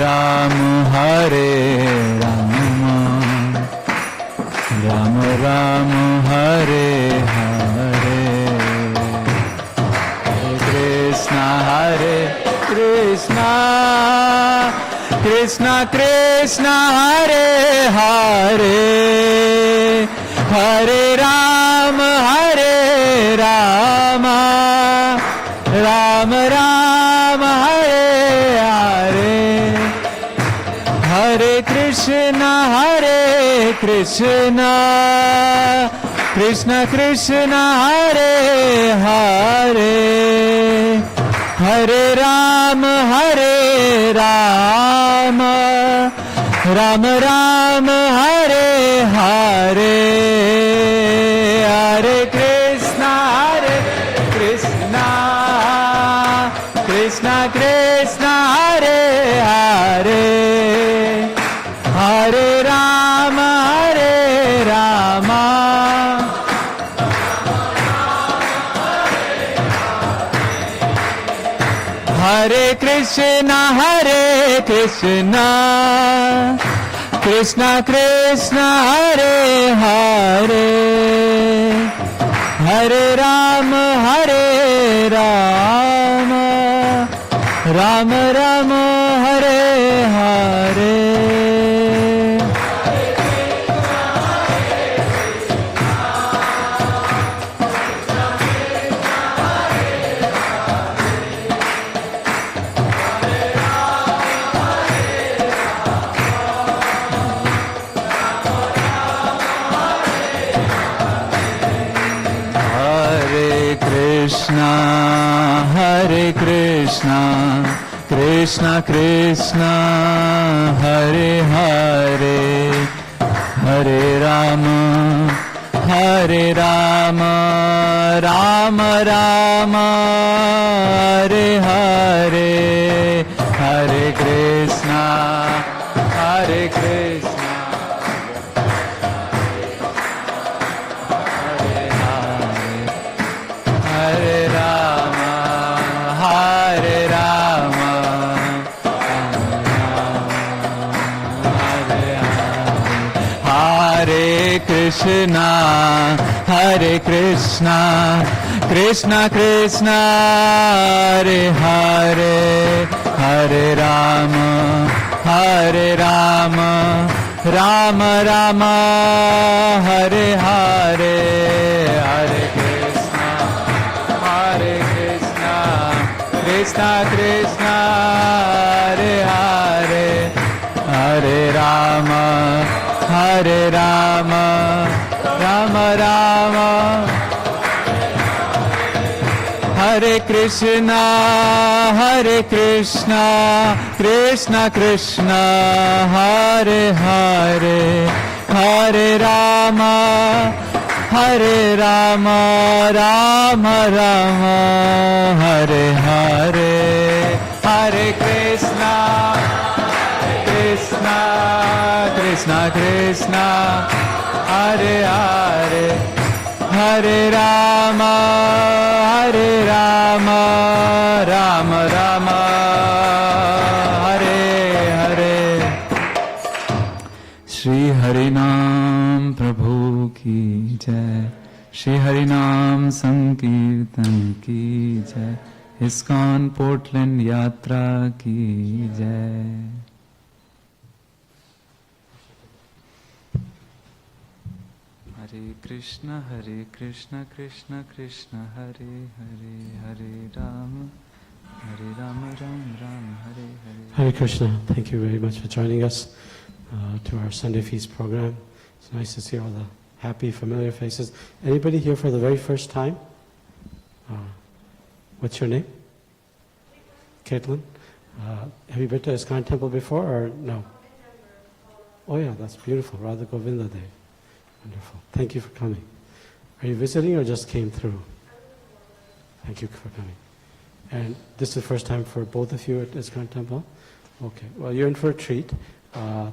Ram Hare Rama Rama Rama Hare Hare Hare Krishna Krishna Krishna Hare Hare Hare Rama Rama Rama Hare Hare Hare Krishna Krishna Krishna Hare Hare Hare Rama Rama Rama Hare Hare Hare Krishna Krishna Krishna Hare Hare Hare Rama Hare Krishna Krishna Krishna Hare Hare Hare Rama Rama Rama Hare Hare Hare Krishna Krishna Krishna Hare Hare Hare Rama Rama Rama Hare Hare Hare Krishna Hare Krishna Hare Krishna Krishna Krishna Hare Hare Hare Rama Rama Rama Hare Hare Hare Krishna Krishna Krishna Hare Hare Hare Rama Rama Rama Hare Krishna Krishna Krishna Hare Hare Hare Rama Rama Rama Hare Hare Hare Krishna Krishna Krishna Hare Hare Hare Rama Rama Rama Hare Hare Shri Harinam Prabhu ki jai Shri Harinam Sankirtan ki jai ISKCON Portland Yatra ki jai. Hare Krishna Krishna Krishna Hare Hare Hare Rama Rama Hare Hare. Hare Krishna. Thank you very much for joining us to our Sunday Feast program. It's nice to see all the happy, familiar faces. Anybody here for the very first time? What's your name? Caitlin. Have you been to ISKCON Temple before or no? Oh yeah, that's beautiful. Radha Govinda Day. Wonderful. Thank you for coming. Are you visiting or just came through? Thank you for coming. And this is the first time for both of you at ISKCON Temple? Okay. Well, you're in for a treat.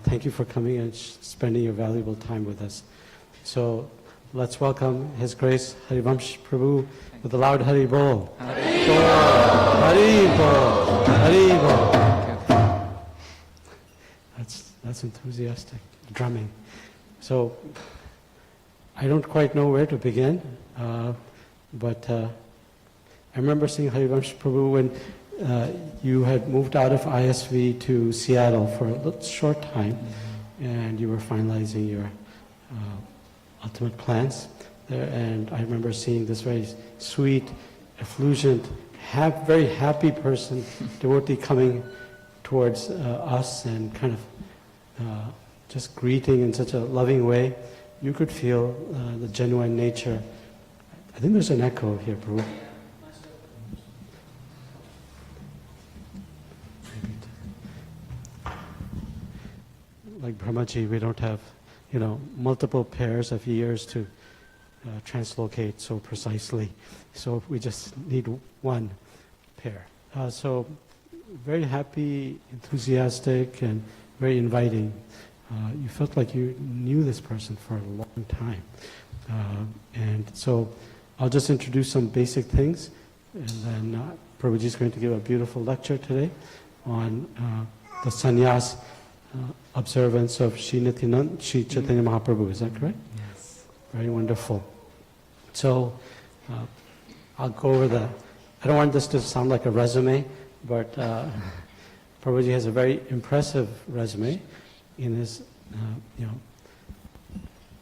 Thank you for coming and spending your valuable time with us. So let's welcome His Grace Harivamsa Prabhu with a loud Hari Bol. Hari Bol. Hari Bol. that's enthusiastic. Drumming. So, I don't quite know where to begin, but I remember seeing Harivamsa Prabhu when you had moved out of ISV to Seattle for a little short time, and you were finalizing your ultimate plans there. And I remember seeing this very sweet, effulgent, very happy person, devotee coming towards us and kind of just greeting in such a loving way. You could feel the genuine nature. I think there's an echo here, Prabhu. Like Brahmaji, we don't have, multiple pairs of ears to translocate so precisely. So we just need one pair. So very happy, enthusiastic, and very inviting. You felt like you knew this person for a long time. And so I'll just introduce some basic things, and then Prabhuji is going to give a beautiful lecture today on the sannyas observance of Sri Chaitanya Mahaprabhu. Is that correct? Yes. Very wonderful. So I'll go over I don't want this to sound like a resume, but Prabhuji has a very impressive resume. In his,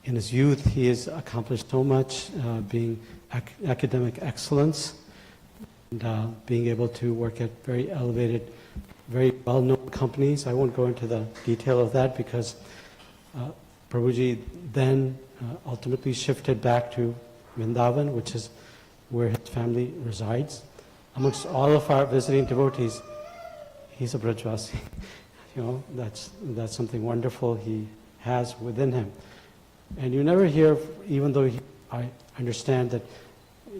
in his youth, he has accomplished so much, being academic excellence, and being able to work at very elevated, very well-known companies. I won't go into the detail of that because Prabhuji then ultimately shifted back to Vrindavan, which is where his family resides. Amongst all of our visiting devotees, he's a Brajvasi. That's something wonderful he has within him. And you never hear, even though I understand that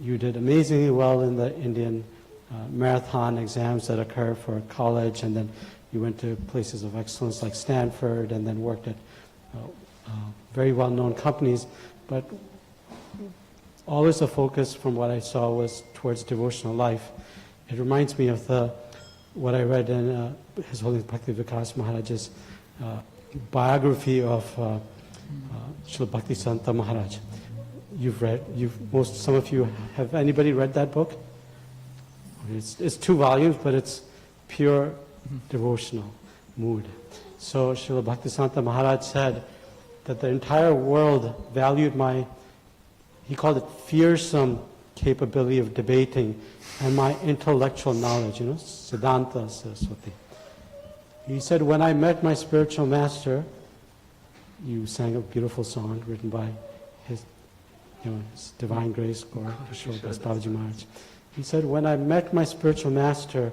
you did amazingly well in the Indian marathon exams that occur for college, and then you went to places of excellence like Stanford, and then worked at very well-known companies, but always the focus from what I saw was towards devotional life. It reminds me of what I read in His Holiness Bhakti Vikas Maharaj's biography of Srila Bhakti Santa Maharaj. Some of you, have anybody read that book? It's 2 volumes, but it's pure devotional mood. So Srila Bhakti Santa Maharaj said that the entire world valued he called it fearsome capability of debating and my intellectual knowledge, Siddhanta Saraswati. He said, when I met my spiritual master, you sang a beautiful song written by His Divine Grace, Gaur Kishore Das Prabhuji Maharaj. He said, when I met my spiritual master,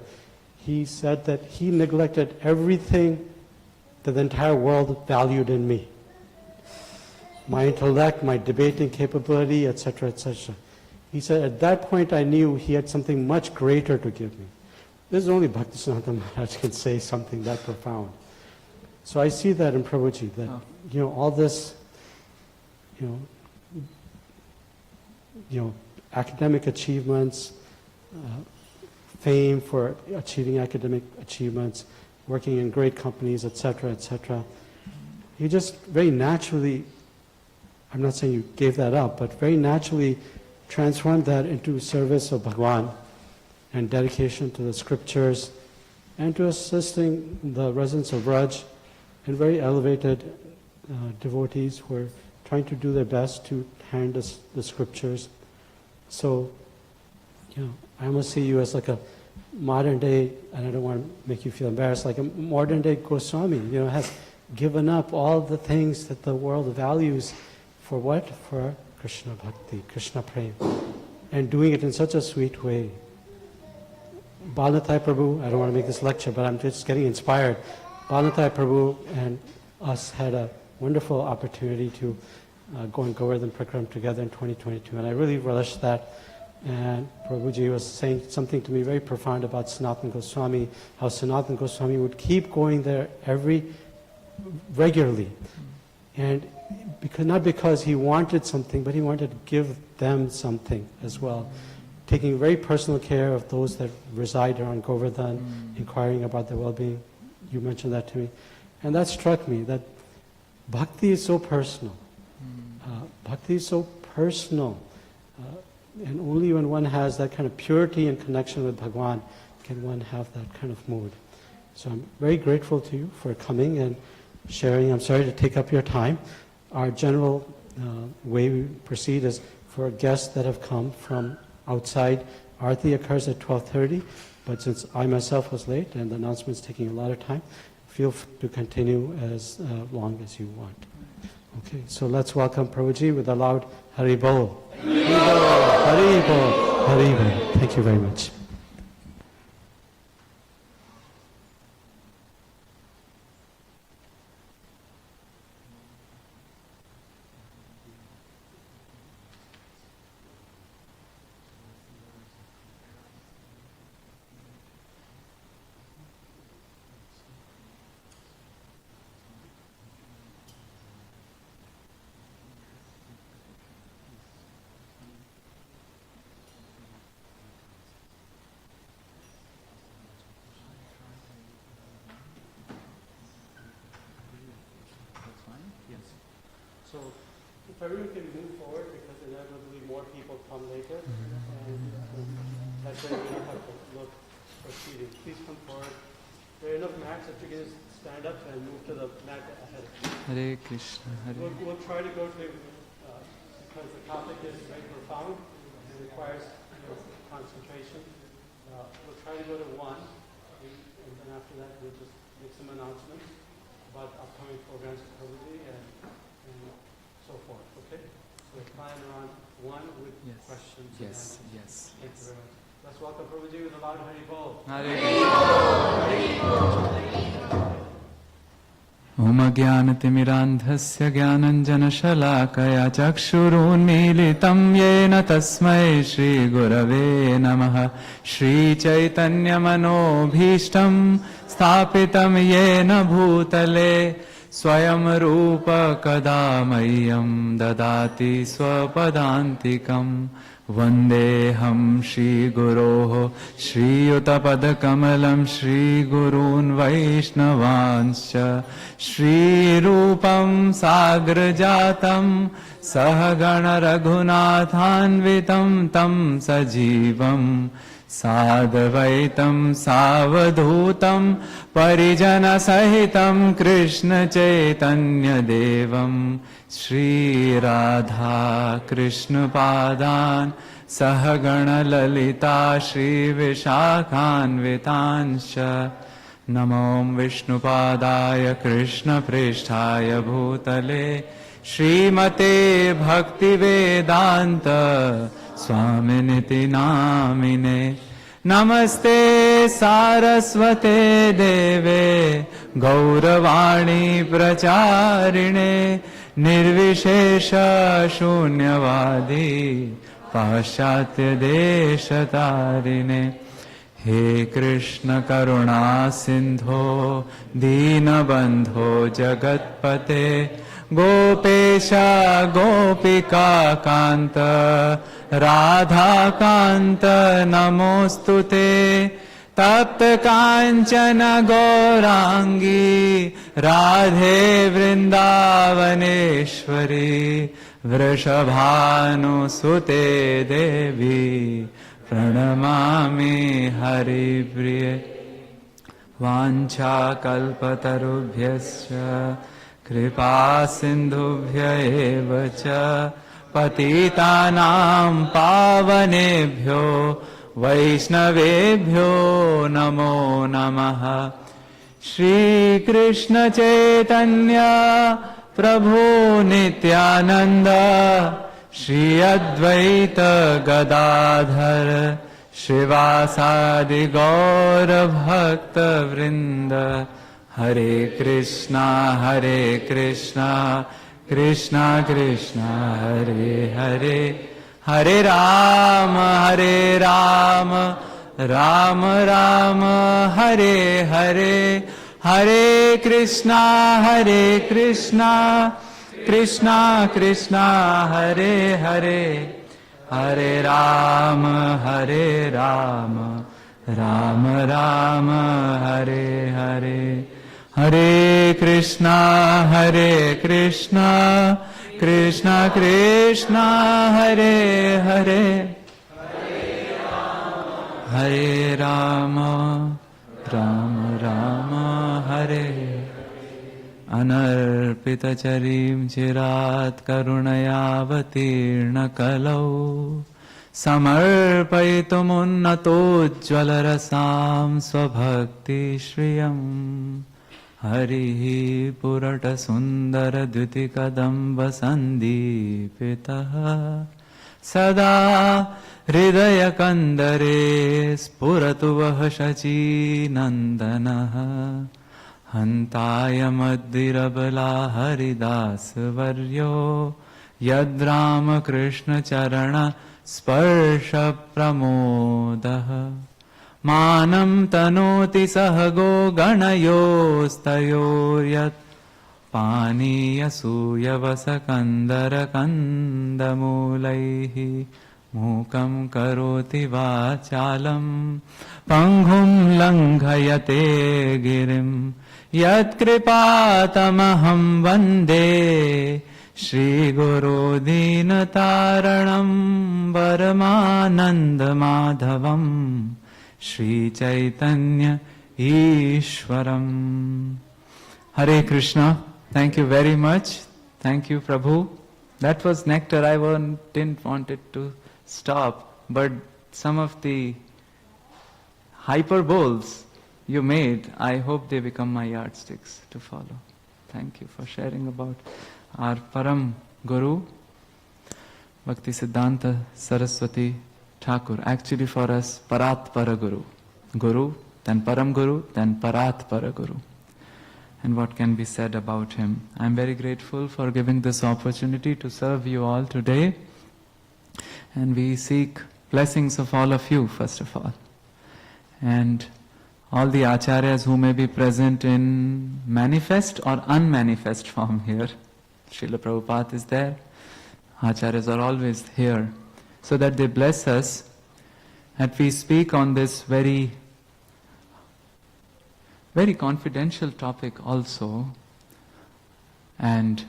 he said that he neglected everything that the entire world valued in me. My intellect, my debating capability, etc., etc. He said, at that point I knew he had something much greater to give me. This is only Bhaktisiddhanta Maharaj can say something that profound. So I see that in Prabhuji, that, all this, academic achievements, fame for achieving academic achievements, working in great companies, etc., etc. He just very naturally, I'm not saying you gave that up, but very naturally transformed that into service of Bhagwan and dedication to the scriptures and to assisting the residents of Braj and very elevated devotees who are trying to do their best to hand us the scriptures. So, I almost see you as like a modern day, and I don't want to make you feel embarrassed, like a modern day Goswami, has given up all the things that the world values for what? For Krishna Bhakti, Krishna Prem, and doing it in such a sweet way. Balnathai Prabhu, I don't want to make this lecture, but I'm just getting inspired. Balnathai Prabhu and us had a wonderful opportunity to go and Govardhan Prakram together in 2022, and I really relished that. And Prabhuji was saying something to me very profound about Sanatana Goswami, how Sanatana Goswami would keep going there regularly. And not because he wanted something, but he wanted to give them something as well. Taking very personal care of those that reside around Govardhan, inquiring about their well-being. You mentioned that to me. And that struck me, that bhakti is so personal. Bhakti is so personal. And only when one has that kind of purity and connection with Bhagwan can one have that kind of mood. So I'm very grateful to you for coming and sharing. I'm sorry to take up your time. Our general way we proceed is for guests that have come from outside. Aarti occurs at 12:30, but since I myself was late and the announcement's taking a lot of time, feel free to continue as long as you want. Okay, so let's welcome Prabhuji with a loud Hari Bol. Hari Bol, Hari Bol, Hari Bol. Thank you very much. So if everyone can move forward, because inevitably more people come later, and that's why we don't have to look proceeding. Please come forward. There are enough mats that you can just stand up and move to the mat ahead. Hare Krishna, Hare. We'll try to go to, because the topic is very profound and requires concentration. We'll try to go to one, and then after that we'll just make some announcements about upcoming programs at Prabhuji and so forth, okay? So we're planning on one with questions. Yes. Thank you very much. Let's welcome Prabhuji with a loud Hari Bol. Hare Krishna. Om Jnanatimirandhasya Jnananjanashalakaya Chakshurunmilitam Yena Tasmai Shri Gurave Namaha Shri Chaitanya Manobhishtam Sthapitam Yena Bhutale Swayam Rupa Kadamayyam Dadati Swapadantikam Vandeham Shri Guroho Shri Yuttapadakamalam Shri Gurun Vaishnavanscha Shri Rupam Sagrajatam Sahagana Raghunathanvitam Tam Sajivam Sadvaitam Savadhutam Parijana Sahitam Krishna Chaitanya Devam Shri Radha Krishna Padan Sahagana Lalita Shri Vishakhanvitanscha Namo Vishnupadaya Krishna Pristhaya Bhutale Srimate Bhakti Vedanta Swaminiti Namine Namaste Saraswate Deve Gauravani Pracharine Nirvishesha Shunyavadi Paschatya Deshatarine He Krishna Karuna Sindho Dinabandho Jagatpate Gopesha Gopika Kanta Radha Kanta Namostute Tapta Kanchana Gaurangi Radhe Vrindavaneshwari Vrishabhanu Sute Devi Pranamami Haripriye Vancha Kalpatarubhyascha Kripa Sindhubhya eva cha Patitanam Pavanebhyo Vaishnavebhyo Namo Namaha Shri Krishna Chaitanya Prabhu Nityananda Shri Advaita Gadadhar Shivasadi Gaura Bhakta Vrinda Hare Krishna Krishna Krishna Hare Hare Hare Rama Rama Rama Hare Hare Hare Krishna Krishna Krishna Hare Hare Hare Rama Rama Rama Hare Hare Hare Krishna, Krishna Krishna, Hare Hare, Hare Rama, Rama Rama, Hare. Anarpita charim chirat karunayavatirna kalau samarpayitum unnatojvalarasam svabhakti shriyam harihi purata sundara dvitikadamba sandipitaha sada hridaya kandare spuratu vahasachi nandanaha Hantaya maddirabala haridas varyo yadrama krishna charana sparsha pramodah manam tanoti sahago ganayostayoryat paniya suyavasakandara kandamulaihi mukam karoti vachalam panghum langhayate girim Yat kripatamaham vande Shri Guru Dinataranam Varamananda Madhavam Shri Chaitanya Ishwaram. Hare Krishna. Thank you very much. Thank you, Prabhu. That was nectar. I didn't want it to stop, but some of the hyperboles you made, I hope they become my yardsticks to follow. Thank you for sharing about our Param Guru, Bhakti Siddhanta Saraswati Thakur. Actually for us, Paratpara Guru. Guru, then Param Guru, then Paratpara Guru. And what can be said about him? I am very grateful for giving this opportunity to serve you all today. And we seek blessings of all of you, first of all. And all the acharyas who may be present in manifest or unmanifest form here. Srila Prabhupada is there. Acharyas are always here. So that they bless us that we speak on this very, very confidential topic also. And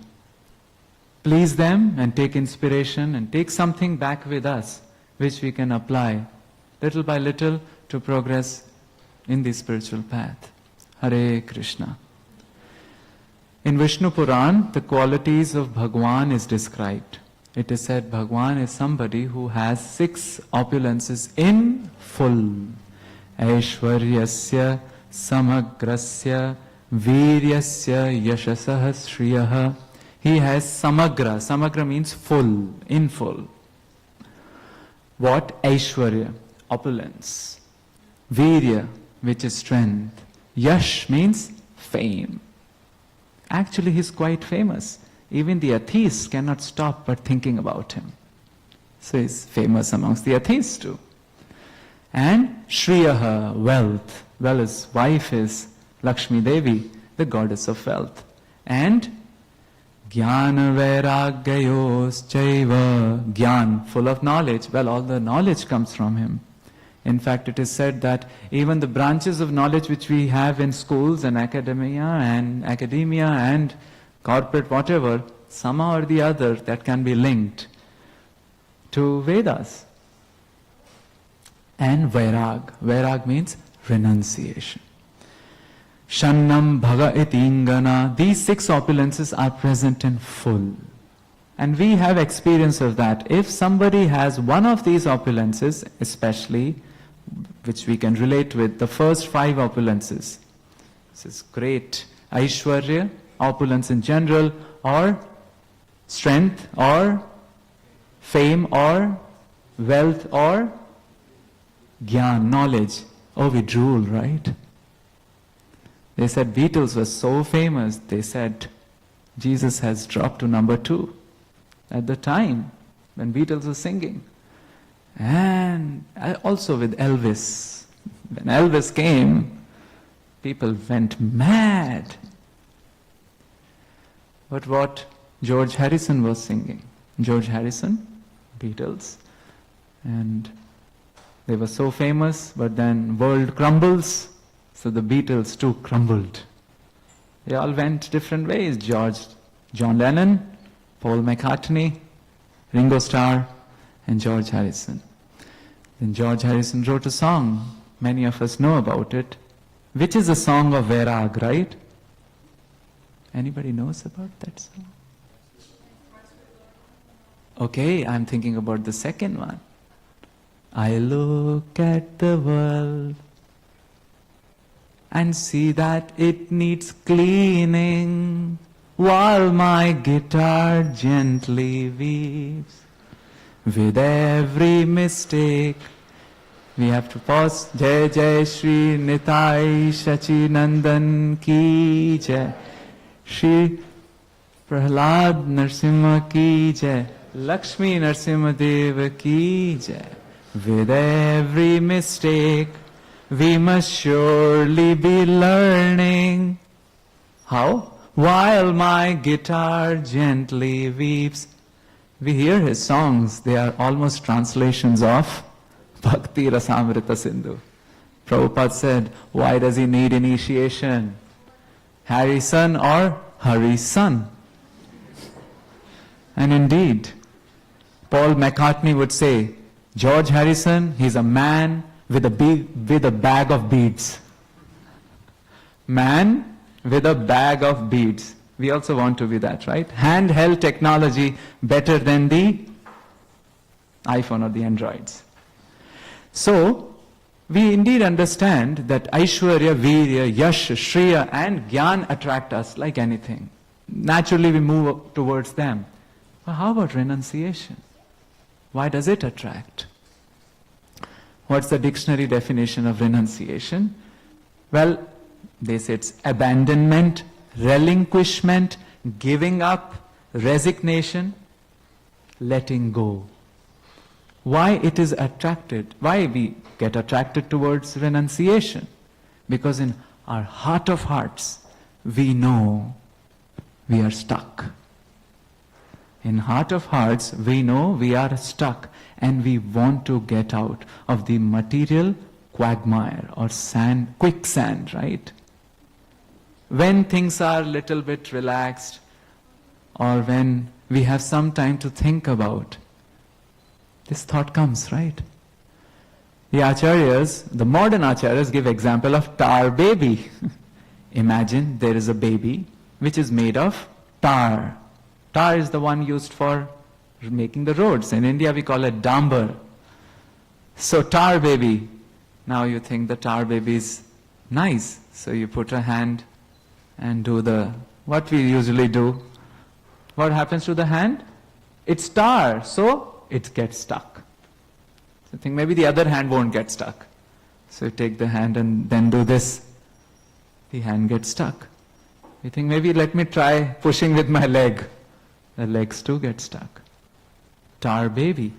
please them and take inspiration and take something back with us which we can apply little by little to progress in the spiritual path. Hare Krishna. In Vishnu Puran, the qualities of Bhagwan is described. It is said Bhagwan is somebody who has 6 opulences in full. Aishwaryasya samagrasya viryasya yashasah shriyah. He has samagra. Samagra means full, in full. What? Aishwarya, opulence. Virya, which is strength. Yash means fame. Actually, he's quite famous. Even the atheists cannot stop but thinking about him. So he's famous amongst the atheists too. And Shriyaha, wealth. Well, his wife is Lakshmi Devi, the goddess of wealth. And Jnana Vairagyayos Chaiva, Gyan, full of knowledge. Well, all the knowledge comes from him. In fact, it is said that even the branches of knowledge which we have in schools and academia and corporate whatever, somehow or the other that can be linked to Vedas. And Vairag. Vairag means renunciation. Shannam Bhaga Itingana. These 6 opulences are present in full. And we have experience of that. If somebody has one of these opulences, especially, which we can relate with the first 5 opulences. This is great. Aishwarya, opulence in general, or strength, or fame, or wealth, or Gyan, knowledge. Oh, we drool, right? They said Beatles were so famous, they said Jesus has dropped to number 2 at the time when Beatles were singing. And also with Elvis. When Elvis came, people went mad. But what George Harrison was singing. George Harrison, Beatles, and they were so famous, but then world crumbles, so the Beatles too crumbled. They all went different ways. John Lennon, Paul McCartney, Ringo Starr, and George Harrison. Then George Harrison wrote a song. Many of us know about it, which is a song of Vairag, right? Anybody knows about that song? Okay, I'm thinking about the second one. I look at the world and see that it needs cleaning while my guitar gently weeps. With every mistake, we have to pause. Jai Jai Shri Nitai Shachi Nandan Ki Jai. Shri Prahlad Narsimha Ki Jai. Lakshmi Narsimha Deva Ki Jai. With every mistake, we must surely be learning. How? While my guitar gently weeps. We hear his songs, they are almost translations of Bhakti Rasamrita Sindhu. Prabhupada said, why does he need initiation? Harry's son or Hari's son? And indeed, Paul McCartney would say, George Harrison, he's a man with a bag of beads. Man with a bag of beads. We also want to be that, right? Handheld technology better than the iPhone or the Androids. So, we indeed understand that Aishwarya, Virya, Yash, Shriya and Gyan attract us like anything. Naturally we move towards them. But how about renunciation? Why does it attract? What's the dictionary definition of renunciation? Well, they say it's abandonment, relinquishment, giving up, resignation, letting go. Why it is attracted? Why we get attracted towards renunciation? Because in our heart of hearts, we know we are stuck. In heart of hearts, we know we are stuck and we want to get out of the material quagmire or quicksand, right? When things are a little bit relaxed or when we have some time to think about, this thought comes, right? The acharyas, the modern acharyas give example of tar baby. Imagine there is a baby which is made of tar. Tar is the one used for making the roads. In India we call it dambar. So tar baby. Now you think the tar baby is nice. So you put a hand and do what we usually do. What happens to the hand? It's tar, so it gets stuck. So you think maybe the other hand won't get stuck. So you take the hand and then do this. The hand gets stuck. You think maybe let me try pushing with my leg. The legs too get stuck. Tar baby.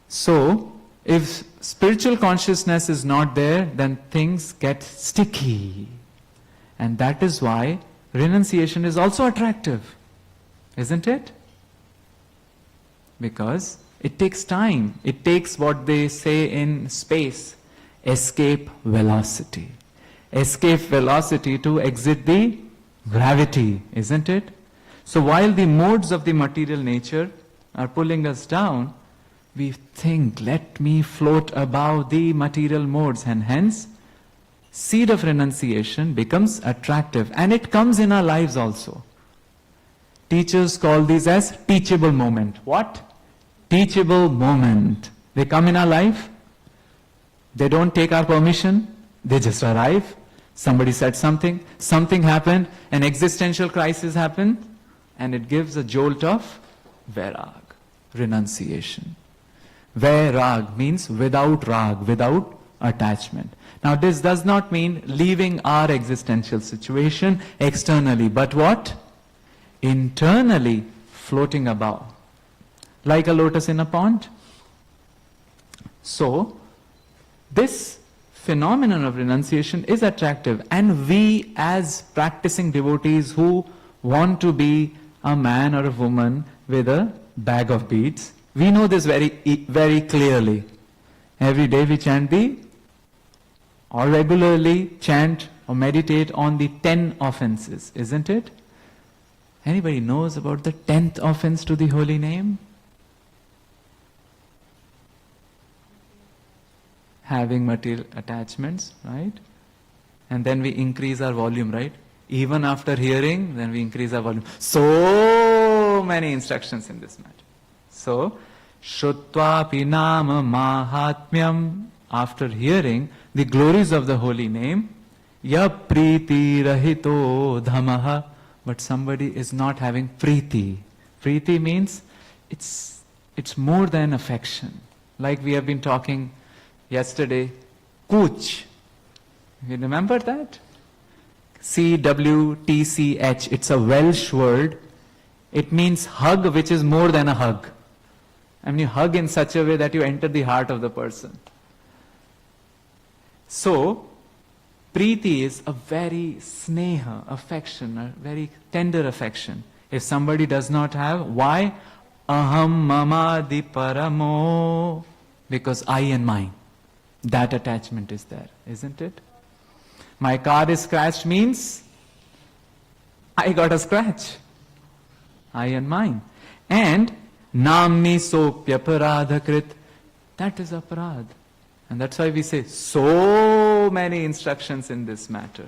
So, if spiritual consciousness is not there, then things get sticky. And that is why renunciation is also attractive. Isn't it? Because it takes time. It takes what they say in space, escape velocity. Escape velocity to exit the gravity, isn't it? So while the modes of the material nature are pulling us down, we think, let me float above the material modes, and hence seed of renunciation becomes attractive, and it comes in our lives also. Teachers call these as teachable moment. What? Teachable moment. They come in our life, they don't take our permission, they just arrive. Somebody said something happened, an existential crisis happened, and it gives a jolt of vairag, renunciation. Vairag means without rag, without attachment. Now this does not mean leaving our existential situation externally, but what? Internally floating above, like a lotus in a pond. So, this phenomenon of renunciation is attractive, and we as practicing devotees who want to be a man or a woman with a bag of beads, we know this very clearly. Every day we chant or regularly chant or meditate on the 10 offenses, isn't it? Anybody knows about the 10th offense to the holy name? Having material attachments, right? And then we increase our volume, right? Even after hearing, then we increase our volume. So many instructions in this matter. So, Shrutvapi nama mahatmyam, after hearing the glories of the holy name, ya priti rahito dhamaha, but somebody is not having priti. Priti means it's more than affection. Like we have been talking yesterday, kuch. You remember that? CWTCH. It's a Welsh word. It means hug, which is more than a hug. I mean, you hug in such a way that you enter the heart of the person. So, Preeti is a very sneha, affection, a very tender affection. If somebody does not have, why? Aham mamadi paramo, because I and mine. That attachment is there, isn't it? My car is scratched means I got a scratch. I and mine. And namni sopya paradhakrit, that is aparad. And that's why we say so many instructions in this matter.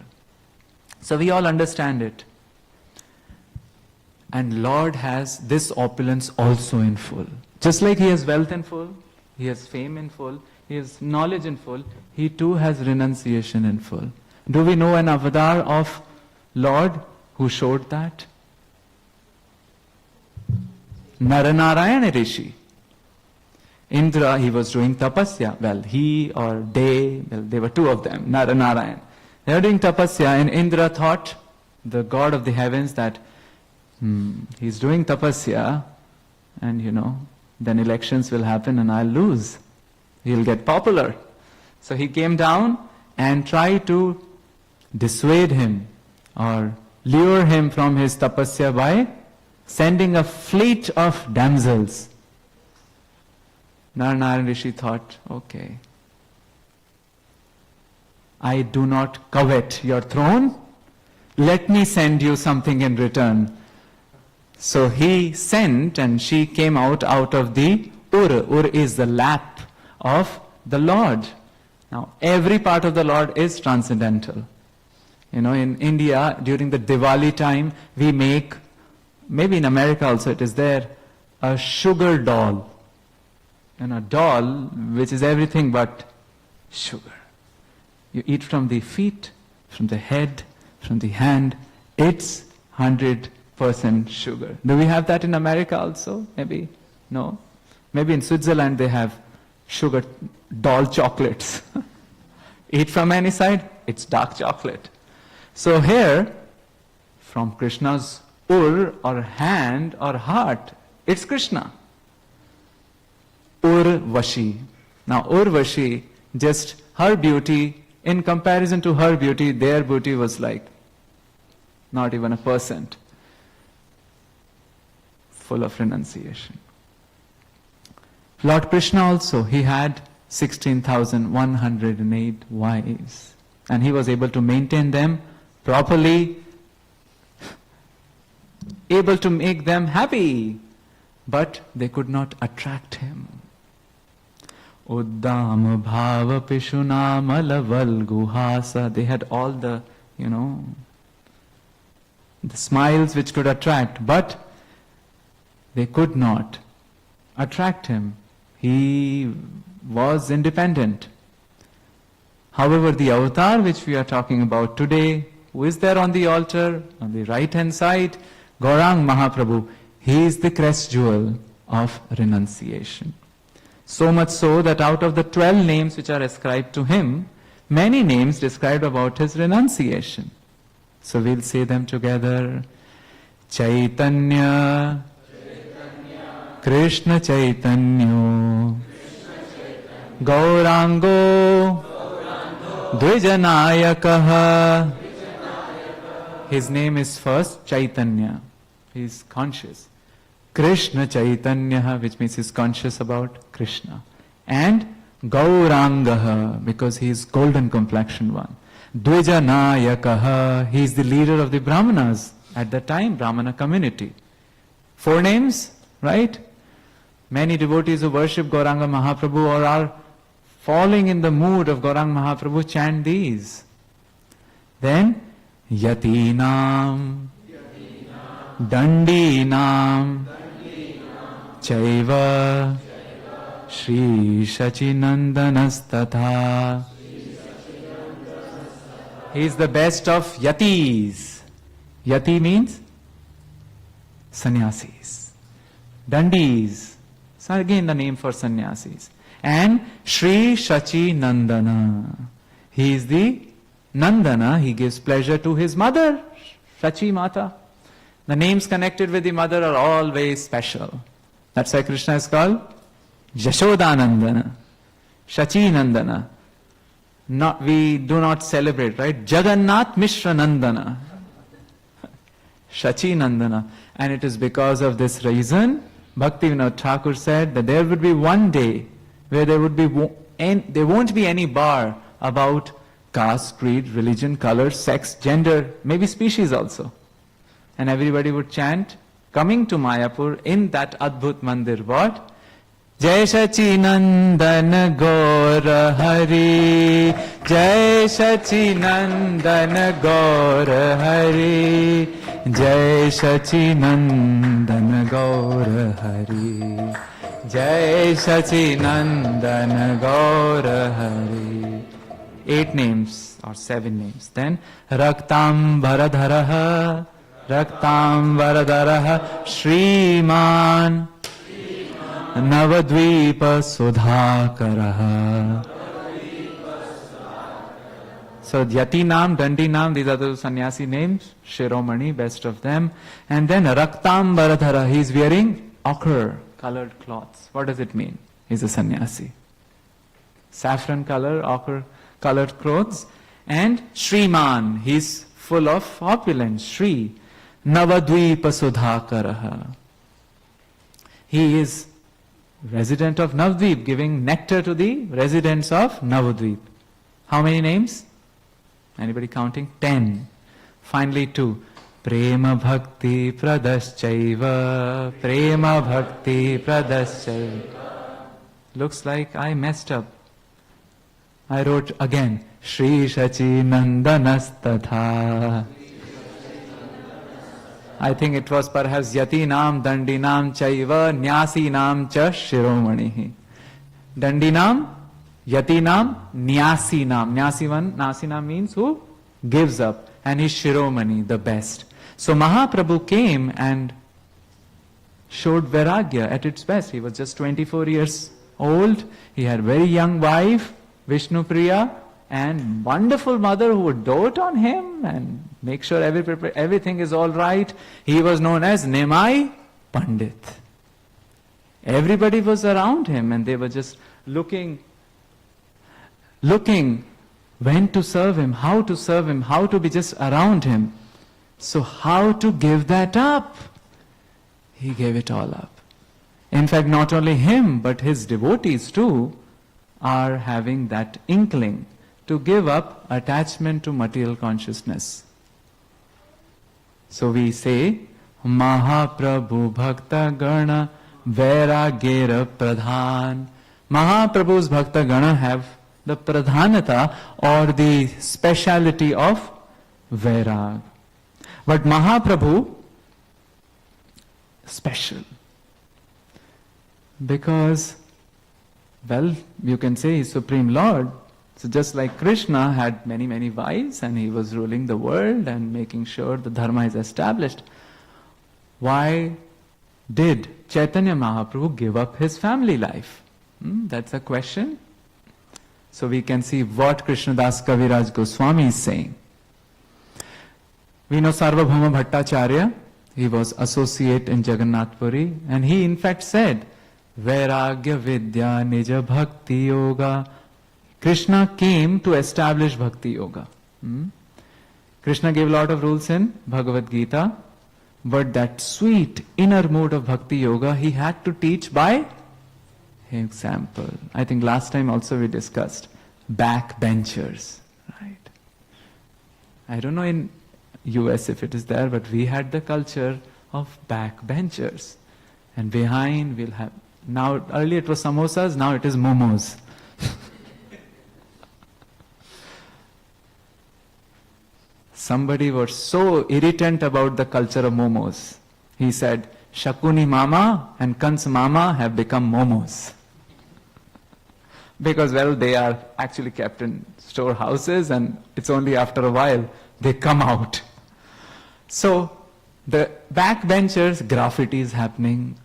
So we all understand it. And Lord has this opulence also in full. Just like He has wealth in full, He has fame in full, He has knowledge in full, He too has renunciation in full. Do we know an avatar of Lord who showed that? Naranarayana Rishi. Indra, he was doing tapasya. Well, he or they, well, there were two of them, Naranarayan. They were doing tapasya, and Indra thought, the god of the heavens, that he's doing tapasya, and then elections will happen and I'll lose. He'll get popular. So he came down and tried to dissuade him or lure him from his tapasya by sending a fleet of damsels. Narayana Rishi thought, okay, I do not covet your throne, let me send you something in return. So he sent, and she came out of the Ur. Ur is the lap of the Lord. Now, every part of the Lord is transcendental. In India, during the Diwali time, we make, maybe in America also it is there, a sugar doll. And a doll which is everything but sugar. You eat from the feet, from the head, from the hand. It's 100% sugar. Do we have that in America also? Maybe? No? Maybe in Switzerland they have sugar doll chocolates. Eat from any side, it's dark chocolate. So here, from Krishna's ur or hand or heart, it's Krishna. Urvashi. Now Urvashi, just her beauty, in comparison to her beauty, their beauty was like not even 1%. Full of renunciation. Lord Krishna also, he had 16,108 wives. And he was able to maintain them properly, able to make them happy. But they could not attract him. Uddam bhava pishuna malaval guhasa. They had all the, the smiles which could attract, but they could not attract him. He was independent. However, the avatar which we are talking about today, who is there on the altar, on the right hand side, Gaurang Mahaprabhu, he is the crest jewel of renunciation. So much so that out of the 12 names which are ascribed to him, many names describe about his renunciation. So we'll say them together. Chaitanya, Krishna Chaitanya, Gaurango, Dvijanayakaha. His name is first Chaitanya. He is conscious. Krishna Chaitanya, which means he is conscious about Krishna. And Gaurangaha, because he is golden complexioned one. Dvijanayakaha, he is the leader of the Brahmanas at that time, Brahmana community. 4 names, right? Many devotees who worship Gauranga Mahaprabhu or are falling in the mood of Gauranga Mahaprabhu chant these. Then, Yatinam, Dandinam, Chaiva, Shri Shachinandanastatha. He is the best of yatis. Yati means sannyasis. Dandis, so again the name for sannyasis. And Shri Shachinandana. He is the Nandana, he gives pleasure to his mother, Shachi Mata. The names connected with the mother are always special. That's why Krishna is called Yashodanandana, Shachinandana. We do not celebrate, right? Jagannath Mishra Nandana, Shachinandana. And it is because of this reason, Bhaktivinoda Thakur said that there would be one day where there won't be any bar about caste, creed, religion, color, sex, gender, maybe species also. And everybody would chant, coming to Mayapur in that Adbhut Mandir, what? Jai Shachinandana Gaura Hari, Jai Shachinandana Gaura Hari, Jai Shachinandana Gaura Hari, Jai Shachinandana Gaura Hari. 8 names or 7 names. Then Raktam Varadharaha, Raktam Varadharaha, Shriman Navadvipa Sudhakaraha. So Yatinam, Dandinam, these are the sannyasi names, Shiromani, best of them. And then Raktam Varadhara, he is wearing ochre colored cloths. What does it mean? He's a sannyasi. Saffron color, ochre colored clothes. And Shriman, he's full of opulence, Shri. Navadvipa Sudhakaraha. He is resident of Navadvip, giving nectar to the residents of Navadvip. How many names? Anybody counting? 10. Finally 2. Prema Bhakti Pradaschaiva, Prema Bhakti Pradaschaiva. Looks like I messed up. I wrote again, Shri Shachinandanastatha. I think it was perhaps Yatinam, Dandinam, Chaiva, Nyasinam cha Shiromanihi. Dandinam, Yatinam, Nyasinam. Nyasinam means who gives up. And he's Shiromani, the best. So Mahaprabhu came and showed Vairagya at its best. He was just 24 years old. He had a very young wife, Vishnupriya, and wonderful mother who would dote on him and make sure everything is all right. He was known as Nimai Pandit. Everybody was around him and they were just looking when to serve him, how to be just around him. So how to give that up? He gave it all up. In fact, not only him, but his devotees too are having that inkling to give up attachment to material consciousness. So we say, Mahaprabhu Bhakta Gana Vairagyera Pradhan. Mahaprabhu's Bhakta Gana have the pradhanata or the speciality of Vairag. But Mahaprabhu, special. Because, well, you can say he's Supreme Lord. So just like Krishna had many, many wives and he was ruling the world and making sure the dharma is established, why did Chaitanya Mahaprabhu give up his family life? That's a question. So we can see what Krishnadas Kaviraj Goswami is saying. We know Sarvabhauma Bhattacharya, he was associate in Jagannath Puri, and he in fact said, Vairagya Vidya Nija Bhakti Yoga. Krishna came to establish Bhakti Yoga. Krishna gave a lot of rules in Bhagavad Gita, but that sweet inner mode of Bhakti Yoga he had to teach by example. I think last time also we discussed backbenchers, right? I don't know in US if it is there, but we had the culture of backbenchers. And behind we'll have, now earlier it was samosas, now it is momos. Somebody was so irritant about the culture of momos. He said, Shakuni Mama and Kans Mama have become momos. Because, well, they are actually kept in storehouses and it's only after a while they come out. So, the backbenchers, graffiti is happening,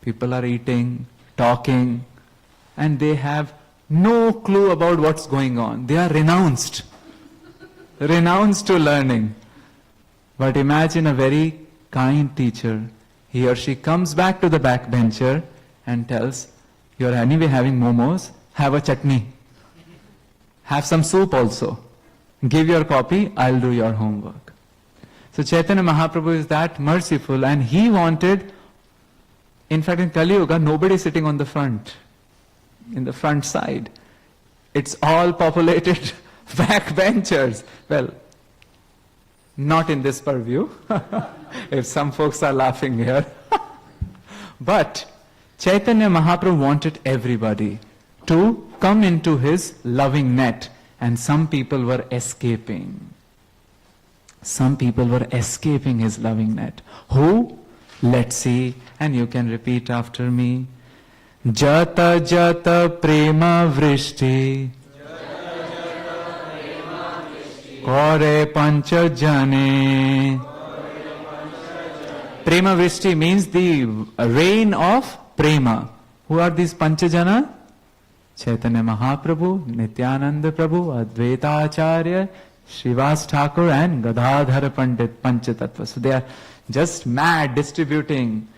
people are eating, talking, and they have no clue about what's going on. They are renounced to learning. But imagine a very kind teacher. He or she comes back to the backbencher and tells, you're anyway having momos, have a chutney. Have some soup also. Give your copy, I'll do your homework. So Chaitanya Mahaprabhu is that merciful, and he wanted, in fact in Kali Yuga, nobody sitting on the front, in the front side. It's all populated backbenchers. Well, not in this purview, if some folks are laughing here. But Chaitanya Mahaprabhu wanted everybody to come into his loving net, and some people were escaping. Some people were escaping his loving net. Who? Let's see, and you can repeat after me. Jata jata prema vrishti kore pancha jane. Prema vrishti means the rain of prema. Who are these panchajana? Chaitanya Mahaprabhu, Nityananda Prabhu, Advaita Acharya, Srivas Thakur and Gadadhara Pandit Panchatattva. So they are just mad distributing.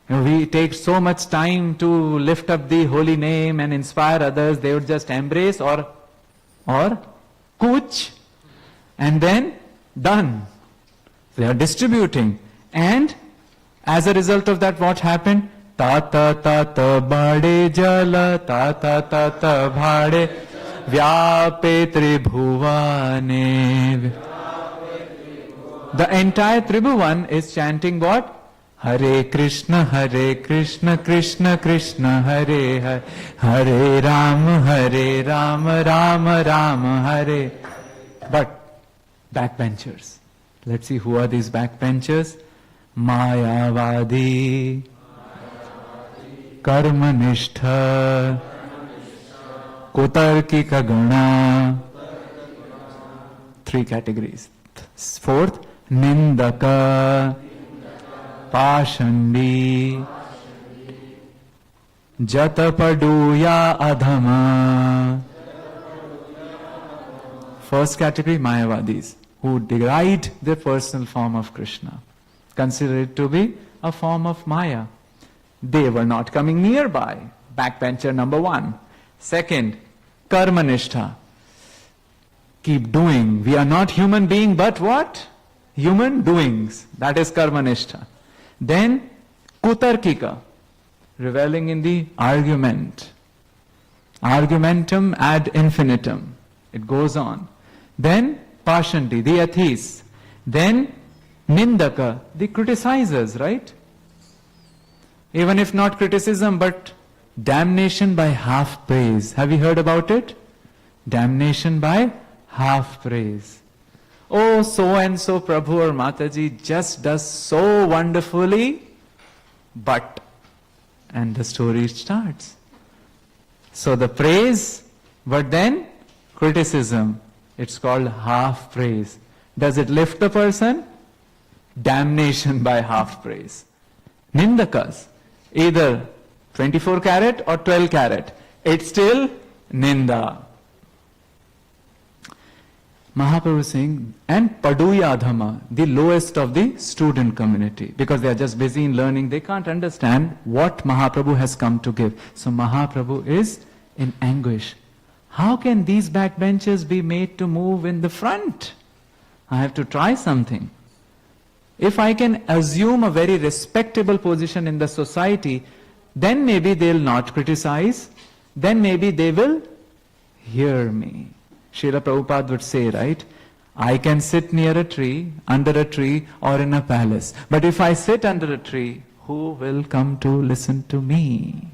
We take so much time to lift up the holy name and inspire others. They would just embrace or kuch and then done. They are distributing. And as a result of that, what happened? Tata tata bade jala, tata tata bhade vyape tribhuvane. The entire Tribhuvan is chanting what? Hare Krishna, Krishna Krishna, Hare Hare, Hare Ram, Rama Rama, Hare. But backbenchers. Let's see who are these backbenchers. Mayavadi, Karmanistha, Kutarkika Guna. Three categories. Fourth, Nindaka, Pashandi, Jatapaduya Adhama. First category, Mayavadis, who deride the personal form of Krishna, consider it to be a form of Maya. They were not coming nearby. Backbencher number one. Second, Karmanishtha. Keep doing. We are not human being, but what? Human doings. That is Karmanishtha. Then, Kutarkika. Reveling in the argument. Argumentum ad infinitum. It goes on. Then, Pashanti, the atheists. Then, Nindaka, the criticizers, right? Even if not criticism, but damnation by half praise. Have you heard about it? Damnation by half praise. Oh, so and so Prabhu or Mataji just does so wonderfully, but, and the story starts. So the praise, but then criticism. It's called half praise. Does it lift the person? Damnation by half praise. Nindakas, either 24 karat or 12 karat. It's still Ninda. Mahaprabhu is saying, and Paduya Adhama, the lowest of the student community, because they are just busy in learning, they can't understand what Mahaprabhu has come to give. So Mahaprabhu is in anguish. How can these backbenchers be made to move in the front? I have to try something. If I can assume a very respectable position in the society, then maybe they'll not criticize, then maybe they will hear me. Srila Prabhupada would say, right, I can sit near a tree, under a tree, or in a palace. But if I sit under a tree, who will come to listen to me?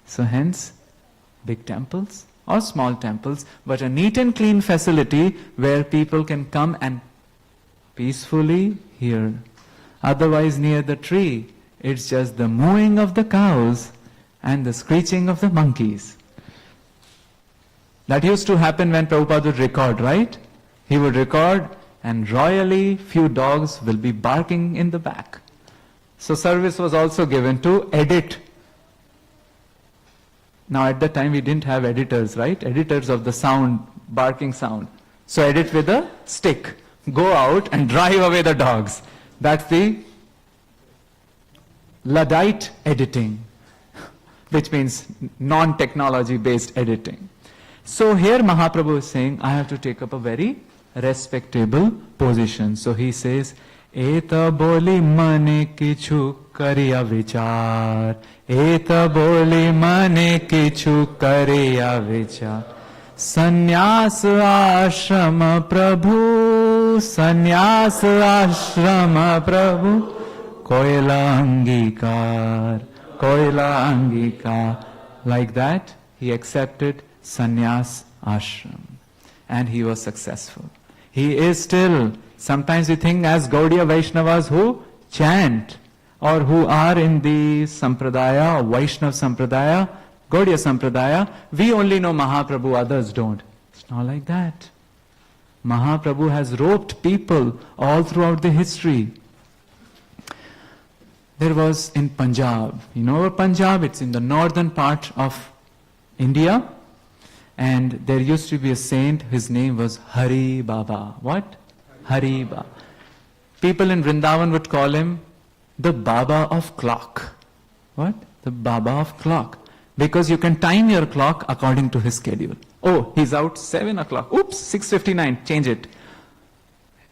So hence, big temples or small temples, but a neat and clean facility where people can come and peacefully hear. Otherwise, near the tree, it's just the mooing of the cows and the screeching of the monkeys. That used to happen when Prabhupada would record, right? He would record and royally few dogs will be barking in the back. So service was also given to edit. Now at that time we didn't have editors, right? Editors of the sound, barking sound. So edit with a stick. Go out and drive away the dogs. That's the Luddite editing, which means non-technology based editing. So here Mahaprabhu is saying, I have to take up a very respectable position. So he says, Eta boli mane kichu kariya vichar. Eta boli mane kichu kariya vichar. Sannyas ashrama prabhu. Sannyas ashrama prabhu. Koila angikar. Koila angikar. Like that, he accepted sannyas ashram. And he was successful. He is still, sometimes we think as Gaudiya Vaishnavas who chant or who are in the Sampradaya or Vaishnav Sampradaya, Gaudiya Sampradaya, we only know Mahaprabhu, others don't. It's not like that. Mahaprabhu has roped people all throughout the history. There was in Punjab, you know Punjab, it's in the northern part of India. And there used to be a saint, his name was Hari Baba. What? Hari Baba. People in Vrindavan would call him the Baba of clock. What? The Baba of clock. Because you can time your clock according to his schedule. Oh, he's out 7 o'clock. Oops, 6:59, change it.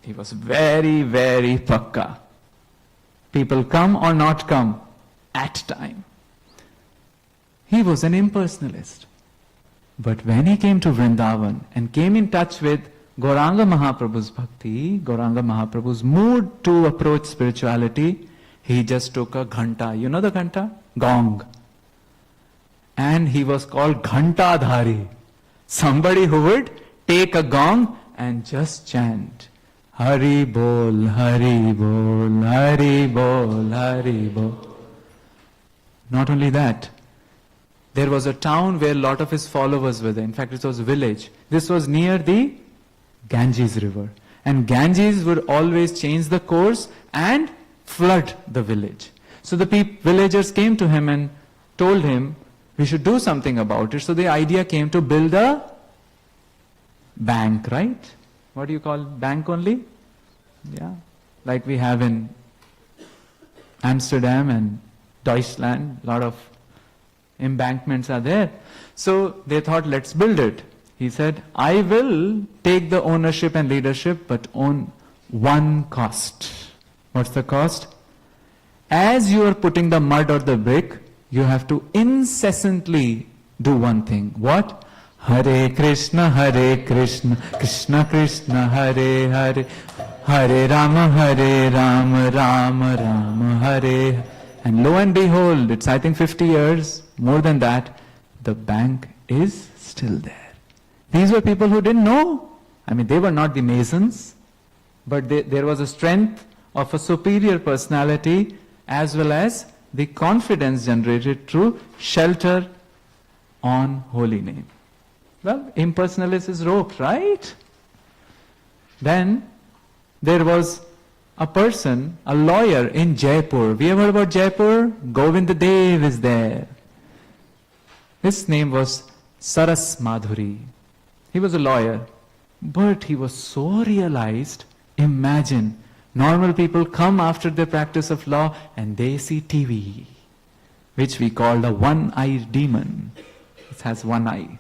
He was very, very pakka. People come or not come at time. He was an impersonalist. But when he came to Vrindavan and came in touch with Gauranga Mahaprabhu's bhakti, Gauranga Mahaprabhu's mood to approach spirituality, he just took a ghanta. You know the ghanta? Gong. And he was called Ghantadhari. Somebody who would take a gong and just chant. Hari Bol, Hari Bol, Hari Bol, Hari Bol. Not only that, there was a town where a lot of his followers were there. In fact, it was a village. This was near the Ganges river. And Ganges would always change the course and flood the village. So the villagers came to him and told him, we should do something about it. So the idea came to build a bank, right? What do you call bank only? Yeah. Like we have in Amsterdam and Deutschland, a lot of embankments are there. So they thought, let's build it. He said, I will take the ownership and leadership, but on one cost. What's the cost? As you are putting the mud or the brick, you have to incessantly do one thing. What? Hare Krishna, Krishna Krishna, Hare Hare, Hare Rama, Rama Hare. And lo and behold, it's I think 50 years, more than that, the bank is still there. These were people who didn't know. I mean, they were not the Masons, but there was a strength of a superior personality as well as the confidence generated through shelter on holy name. Well, impersonalist is roped, right? Then there was a person, a lawyer in Jaipur. We have heard about Jaipur? Govinda Dev is there. His name was Saras Madhuri. He was a lawyer, but he was so realized. Imagine, normal people come after their practice of law and they see TV, which we call the one-eyed demon. It has one eye.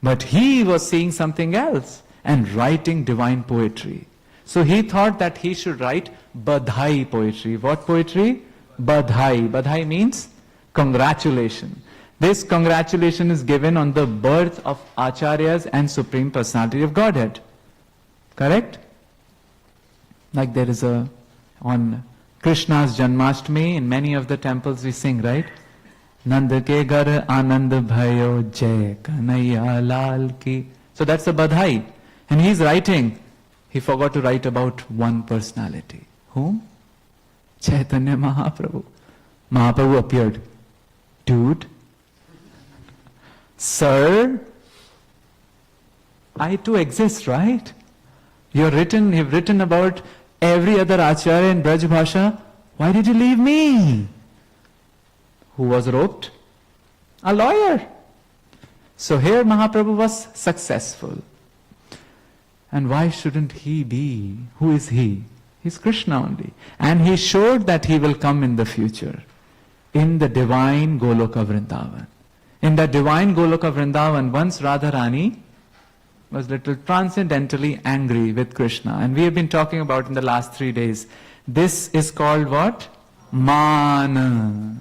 But he was seeing something else and writing divine poetry. So he thought that he should write Badhai poetry. What poetry? Badhai. Badhai means congratulation. This congratulation is given on the birth of Acharyas and Supreme Personality of Godhead. Correct? Like there is on Krishna's Janmashtami, in many of the temples we sing, right? Nand ke gar anand bhayo jai kanaiya lal ki. So that's a badhai. And he's writing. He forgot to write about one personality. Whom? Chaitanya Mahaprabhu. Mahaprabhu appeared. Dude, sir, I too exist, right? You've written about every other acharya in Braj Bhasha. Why did you leave me? Who was roped? A lawyer. So here Mahaprabhu was successful. And why shouldn't he be? Who is he? He's Krishna only. And he showed that he will come in the future. In the divine Goloka Vrindavan. In the divine Goloka Vrindavan, once Radharani was little transcendentally angry with Krishna. And we have been talking about in the last 3 days. This is called what? Mana.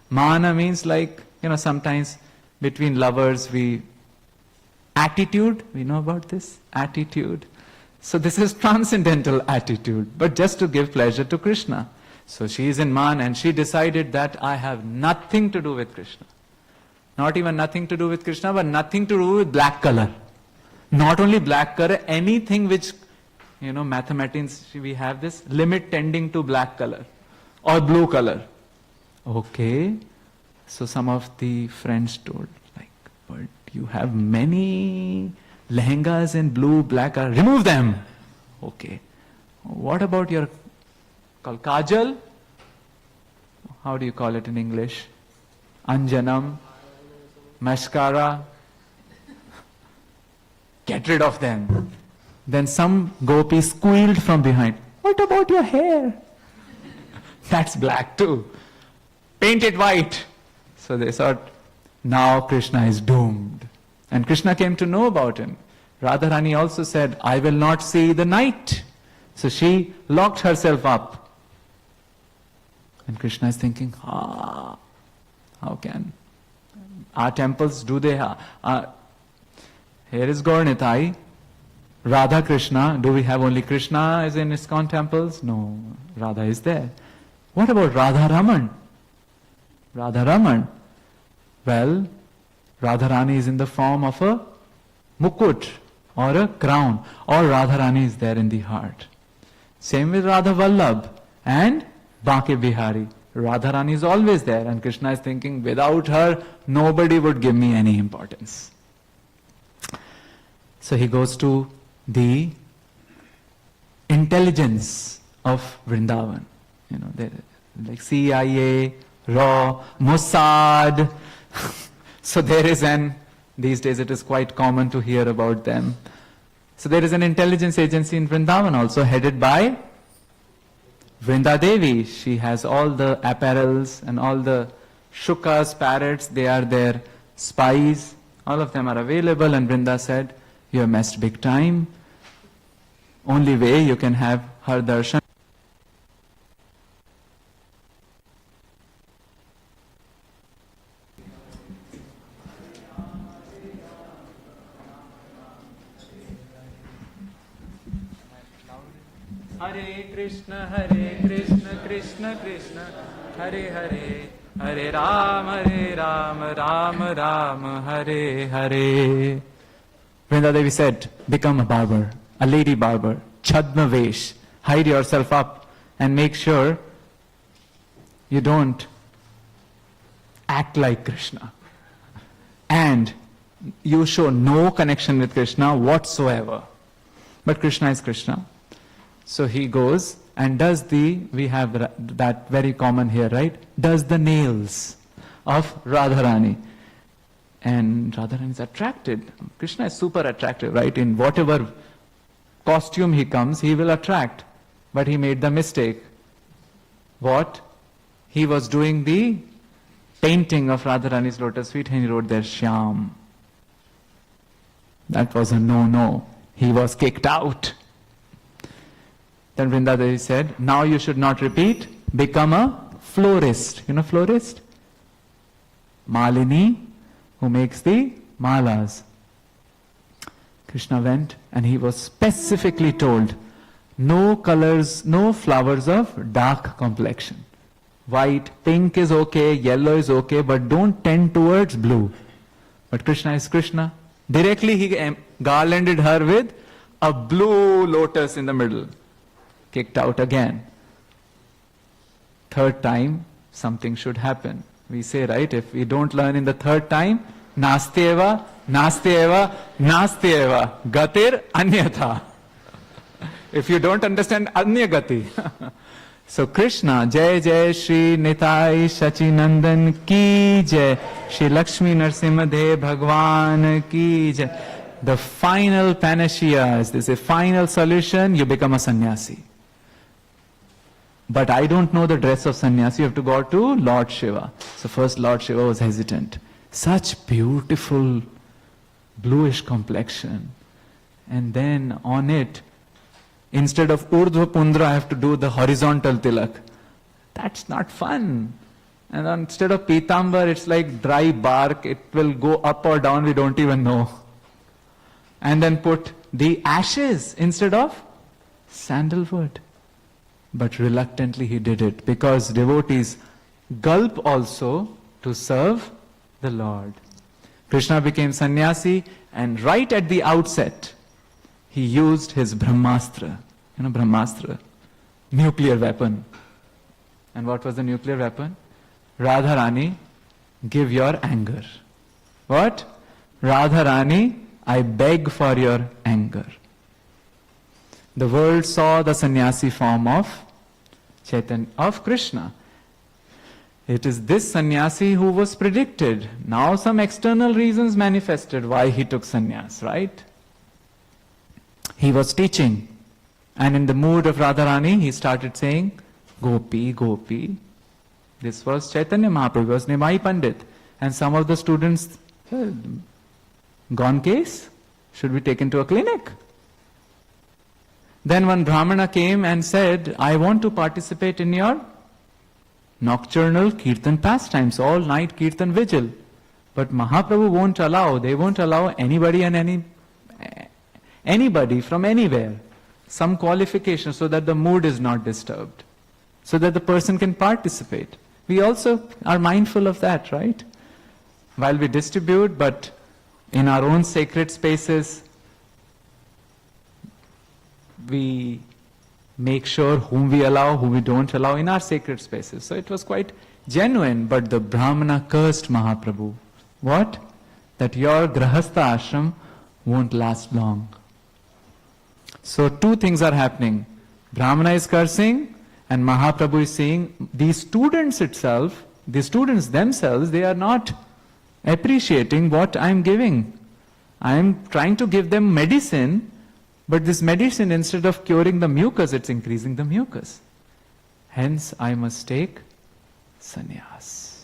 Mana means like, sometimes between lovers attitude, we know about this? Attitude. So this is transcendental attitude, but just to give pleasure to Krishna. So she is in Man and she decided that I have nothing to do with Krishna. Not even nothing to do with Krishna, but nothing to do with black color. Not only black color, anything which, mathematicians, we have this limit tending to black color or blue color. Okay. So some of the friends told, but you have many lehengas in blue, black color. Remove them. Okay. What about your kajal? How do you call it in English? Anjanam, mascara. Get rid of them. Then some gopi squealed from behind. What about your hair? That's black too. Paint it white. So they thought, now Krishna is doomed. And Krishna came to know about him. Radharani also said, I will not see the night. So she locked herself up. And Krishna is thinking, how can our temples, do they have? Here is Gaurnitai, Radha Krishna. Do we have only Krishna as in ISKCON temples? No, Radha is there. What about Radha Raman? Radha Raman. Well, Radharani is in the form of a mukut or a crown, or Radharani is there in the heart. Same with Radha Vallabh and Bake Bihari. Radharani is always there, and Krishna is thinking, without her, nobody would give me any importance. So he goes to the intelligence of Vrindavan. Like CIA, RAW, Mossad. So there is these days it is quite common to hear about them. So there is an intelligence agency in Vrindavan also headed by Vrinda Devi. She has all the apparels and all the shukas, parrots, they are their spies. All of them are available, and Vrinda said, you have messed big time. Only way you can have her darshan. Hare Krishna, Krishna Krishna, Hare Hare, Hare Ram, Ram Ram, Hare Hare. Vrinda Devi said, become a barber, a lady barber, Chadma Vesh, hide yourself up and make sure you don't act like Krishna. And you show no connection with Krishna whatsoever. But Krishna is Krishna. So he goes and does we have that very common here, right? Does the nails of Radharani. And Radharani is attracted. Krishna is super attractive, right? In whatever costume he comes, he will attract. But he made the mistake. What? He was doing the painting of Radharani's lotus feet and he wrote there Shyam. That was a no-no. He was kicked out. Then Vrinda Devi said, now you should not repeat, become a florist. You know florist? Malini, who makes the malas. Krishna went and he was specifically told, no colors, no flowers of dark complexion. White, pink is okay, yellow is okay, but don't tend towards blue. But Krishna is Krishna. Directly he garlanded her with a blue lotus in the middle. Kicked out again. Third time, something should happen. We say, right, if we don't learn in the third time, nastyeva, nastyeva, nastyeva, gatir anyatha. If you don't understand, anya gati. So Krishna, Jai Jai Shri Nitai Shachinandan Ki Jai, Shri Lakshmi Narsimha Bhagwan Ki Jai. The final panacea is this, a final solution, you become a sannyasi. But I don't know the dress of sannyasi, you have to go to Lord Shiva. So first Lord Shiva was hesitant. Such beautiful bluish complexion. And then on it, instead of Urdhva Pundra, I have to do the horizontal tilak. That's not fun. And instead of Pitambar, it's like dry bark. It will go up or down, we don't even know. And then put the ashes instead of sandalwood. But reluctantly he did it, because devotees gulp also to serve the Lord. Krishna became sannyasi, and right at the outset, he used his Brahmastra. You know, Brahmastra, nuclear weapon. And what was the nuclear weapon? Radharani, give your anger. What? Radharani, I beg for your anger. The world saw the sannyasi form of Chaitanya, of Krishna. It is this sannyasi who was predicted. Now some external reasons manifested why he took sannyas, right? He was teaching, and in the mood of Radharani, he started saying, Gopi, Gopi. This was Chaitanya Mahaprabhu, was Nimai Pandit. And some of the students, gone case, should be taken to a clinic. Then one Brahmana came and said, I want to participate in your nocturnal kirtan pastimes, all night kirtan vigil. But Mahaprabhu won't allow, they won't allow anybody and anybody from anywhere. Some qualification so that the mood is not disturbed. So that the person can participate. We also are mindful of that, right? While we distribute, but in our own sacred spaces, we make sure whom we allow, whom we don't allow in our sacred spaces. So it was quite genuine, but the Brahmana cursed Mahaprabhu. What? That your Grahastha ashram won't last long. So two things are happening. Brahmana is cursing, and Mahaprabhu is saying, these students itself, the students themselves, they are not appreciating what I am giving. I am trying to give them medicine, but this medicine, instead of curing the mucus, it's increasing the mucus. Hence, I must take sannyas.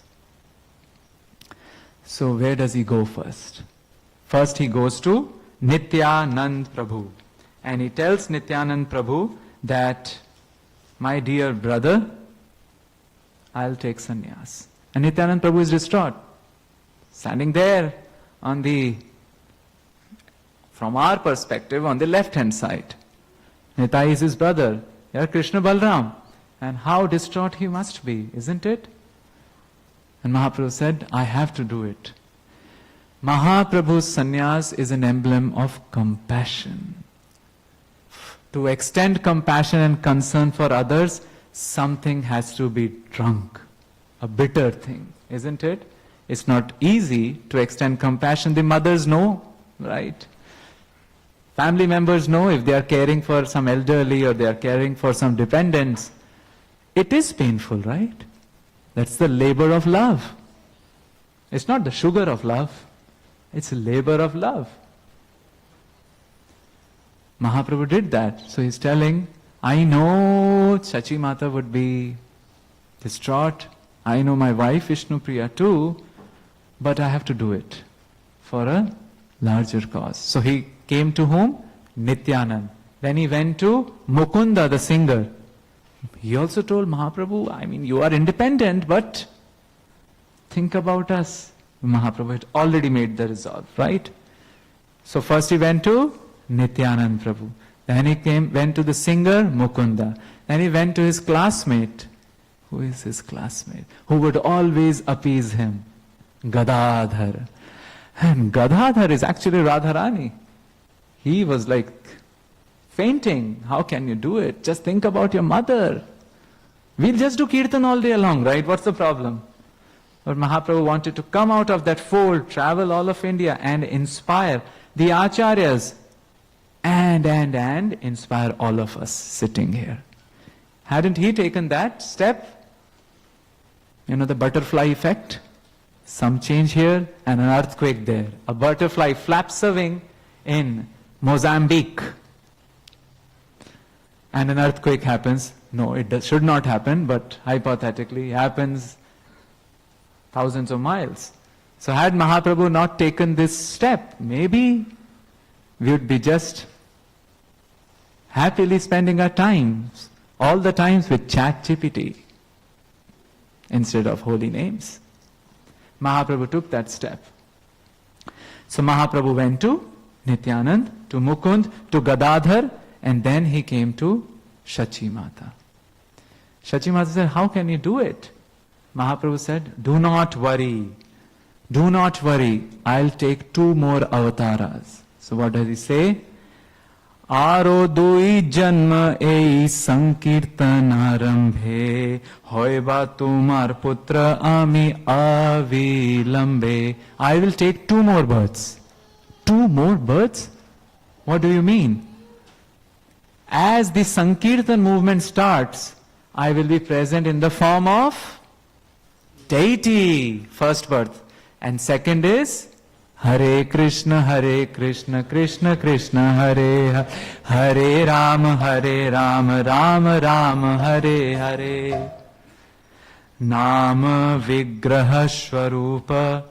So where does he go first? First he goes to Nityanand Prabhu. And he tells Nityanand Prabhu that, my dear brother, I'll take sannyas. And Nityanand Prabhu is distraught. Standing there on the, from our perspective, on the left hand side. Nitai is his brother. They are Krishna Balram. And how distraught he must be, isn't it? And Mahaprabhu said, I have to do it. Mahaprabhu's sannyas is an emblem of compassion. To extend compassion and concern for others, something has to be drunk. A bitter thing, isn't it? It's not easy to extend compassion. The mothers know, right? Family members know if they are caring for some elderly or they are caring for some dependents. It is painful, right? That's the labor of love. It's not the sugar of love. It's a labor of love. Mahaprabhu did that. So he's telling, I know Chachi Mata would be distraught. I know my wife Vishnu Priya too. But I have to do it for a larger cause. So he came to whom? Nityanand. Then he went to Mukunda, the singer. He also told Mahaprabhu, I mean, you are independent, but think about us. Mahaprabhu had already made the resolve, right? So first he went to Nityanand Prabhu. Then he went to the singer Mukunda. Then he went to his classmate. Who is his classmate? Who would always appease him? Gadadhar. And Gadadhar is actually Radharani. He was like fainting. How can you do it? Just think about your mother. We'll just do kirtan all day long, right? What's the problem? But Mahaprabhu wanted to come out of that fold, travel all of India and inspire the acharyas and inspire all of us sitting here. Hadn't he taken that step? You know the butterfly effect? Some change here and an earthquake there. A butterfly flaps a wing in Mozambique and an earthquake happens. No, it should not happen, but hypothetically happens thousands of miles. So had Mahaprabhu not taken this step, maybe we would be just happily spending our times, all the times with ChatGPT instead of holy names. Mahaprabhu took that step. So Mahaprabhu went to Nityanand, to Mukund, to Gadadhar, and then he came to Shachi Mata. Shachi Mata said, how can you do it? Mahaprabhu said, do not worry. Do not worry. I'll take 2 more avatars. So what does he say? Aro dui janma ei sankirtan arambhe hoiba tumar putra ami avilambe. I will take 2 more births. 2 more births? What do you mean? As the Sankirtan movement starts, I will be present in the form of deity, first birth. And second is Hare Krishna, Krishna Krishna, Hare Hare, Hare Rama, Rama Rama, Hare Hare. Nama Vigraha Shvarupa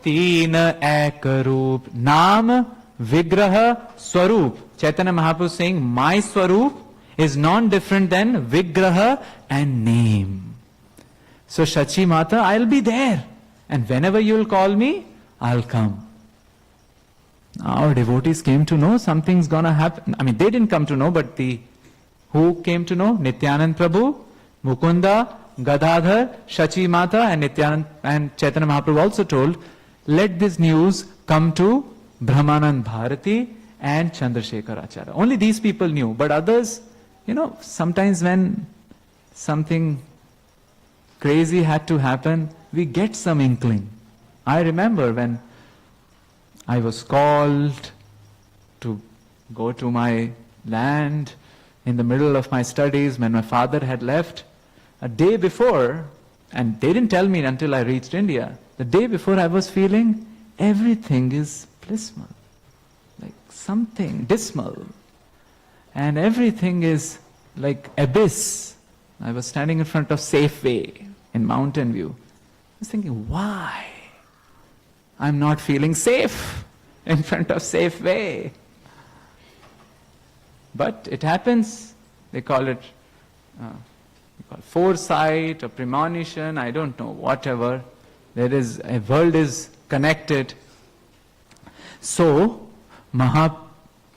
Teen Ekarup. Nam Vigraha Swarup. Chaitanya Mahaprabhu saying, my Swarup is non-different than Vigraha and name. So Shachi Mata, I'll be there. And whenever you'll call me, I'll come. Our devotees came to know something's gonna happen. I mean, they didn't come to know, but who came to know? Nityanand Prabhu, Mukunda, Gadadhar, Shachi Mata, and Nityanand and Chaitanya Mahaprabhu also told, let this news come to Brahmanand Bharati and Chandrasekhar Acharya. Only these people knew, but others, sometimes when something crazy had to happen, we get some inkling. I remember when I was called to go to my land in the middle of my studies when my father had left. A day before, and they didn't tell me until I reached India, the day before I was feeling everything is blissful, like something dismal, and everything is like abyss. I was standing in front of Safeway in Mountain View. I was thinking, why? I'm not feeling safe in front of Safeway. But it happens. They call it foresight or premonition, I don't know, whatever. A world is connected. So,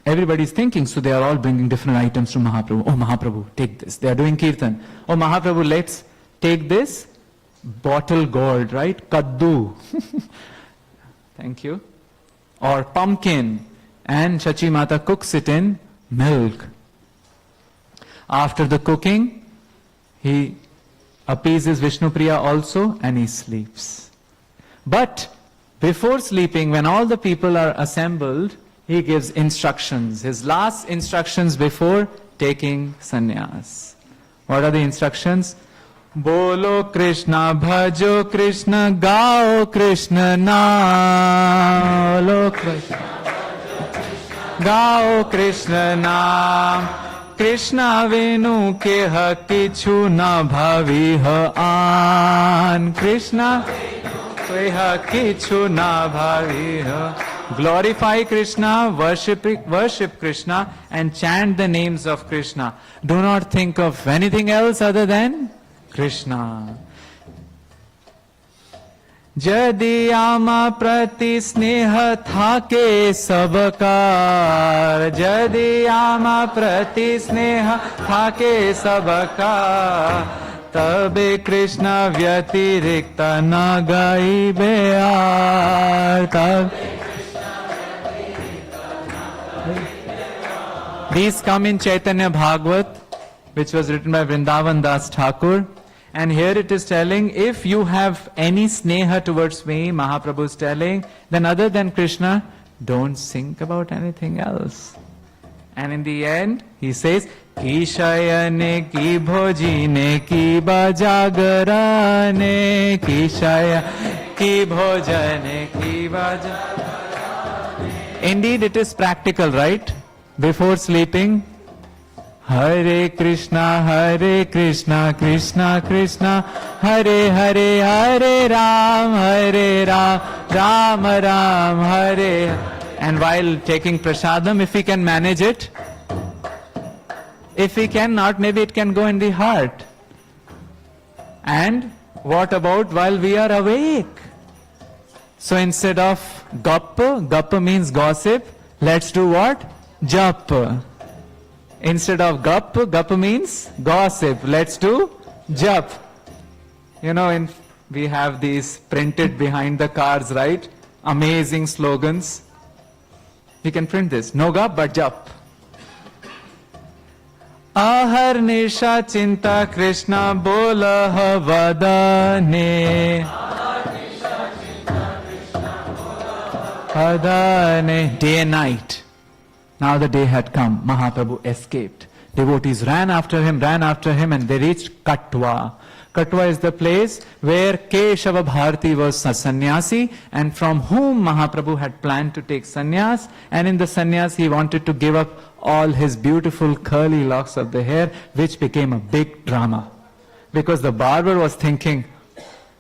everybody's thinking, so they are all bringing different items to Mahaprabhu. Oh, Mahaprabhu, take this. They are doing kirtan. Oh, Mahaprabhu, let's take this bottle gourd, right? Kaddu. Thank you. Or pumpkin. And Shachi Mata cooks it in milk. After the cooking, he appeases Vishnupriya also and he sleeps. But before sleeping, when all the people are assembled, he gives instructions. His last instructions before taking sannyas. What are the instructions? Bolo Krishna, bhajo Krishna, gao Krishna naam. Bolo Krishna, gao Krishna naam. Krishna venu keha kichu na bhaviha an. Krishna keha kichu na bhaviha. Glorify Krishna, worship Krishna, and chant the names of Krishna. Do not think of anything else other than Krishna. Jadi ama prati sneha thake sabakar. Jadi ama prati sneha thake sabakar. Tabe Krishna vyatirikta na gaibe aar. These come in Chaitanya Bhagavat, which was written by Vrindavan Das Thakur. And here it is telling, if you have any sneha towards me, Mahaprabhu is telling, then other than Krishna, don't think about anything else. And in the end, he says, Ki shayane ki bhojine ki bajagarane, ki shaya ki bhojane ki bajagarane. Indeed, it is practical, right? Before sleeping, Hare Krishna, Krishna Krishna, Hare Hare, Hare Ram, Ram Ram, Hare. And while taking prasadam, if we can manage it, if we cannot, maybe it can go in the heart. And what about while we are awake? So instead of gappa means gossip, let's do what? Japa. Instead of gap means gossip. Let's do jap. You know, we have these printed behind the cars, right? Amazing slogans. We can print this. No gap, but jap. Ahar nisha chinta Krishna bola havadane. Hadane. Day and night. Now the day had come. Mahaprabhu escaped. Devotees ran after him, and they reached Katwa. Katwa is the place where Keshava Bharati was a sannyasi, and from whom Mahaprabhu had planned to take sannyas. And in the sannyas he wanted to give up all his beautiful curly locks of the hair, which became a big drama. Because the barber was thinking,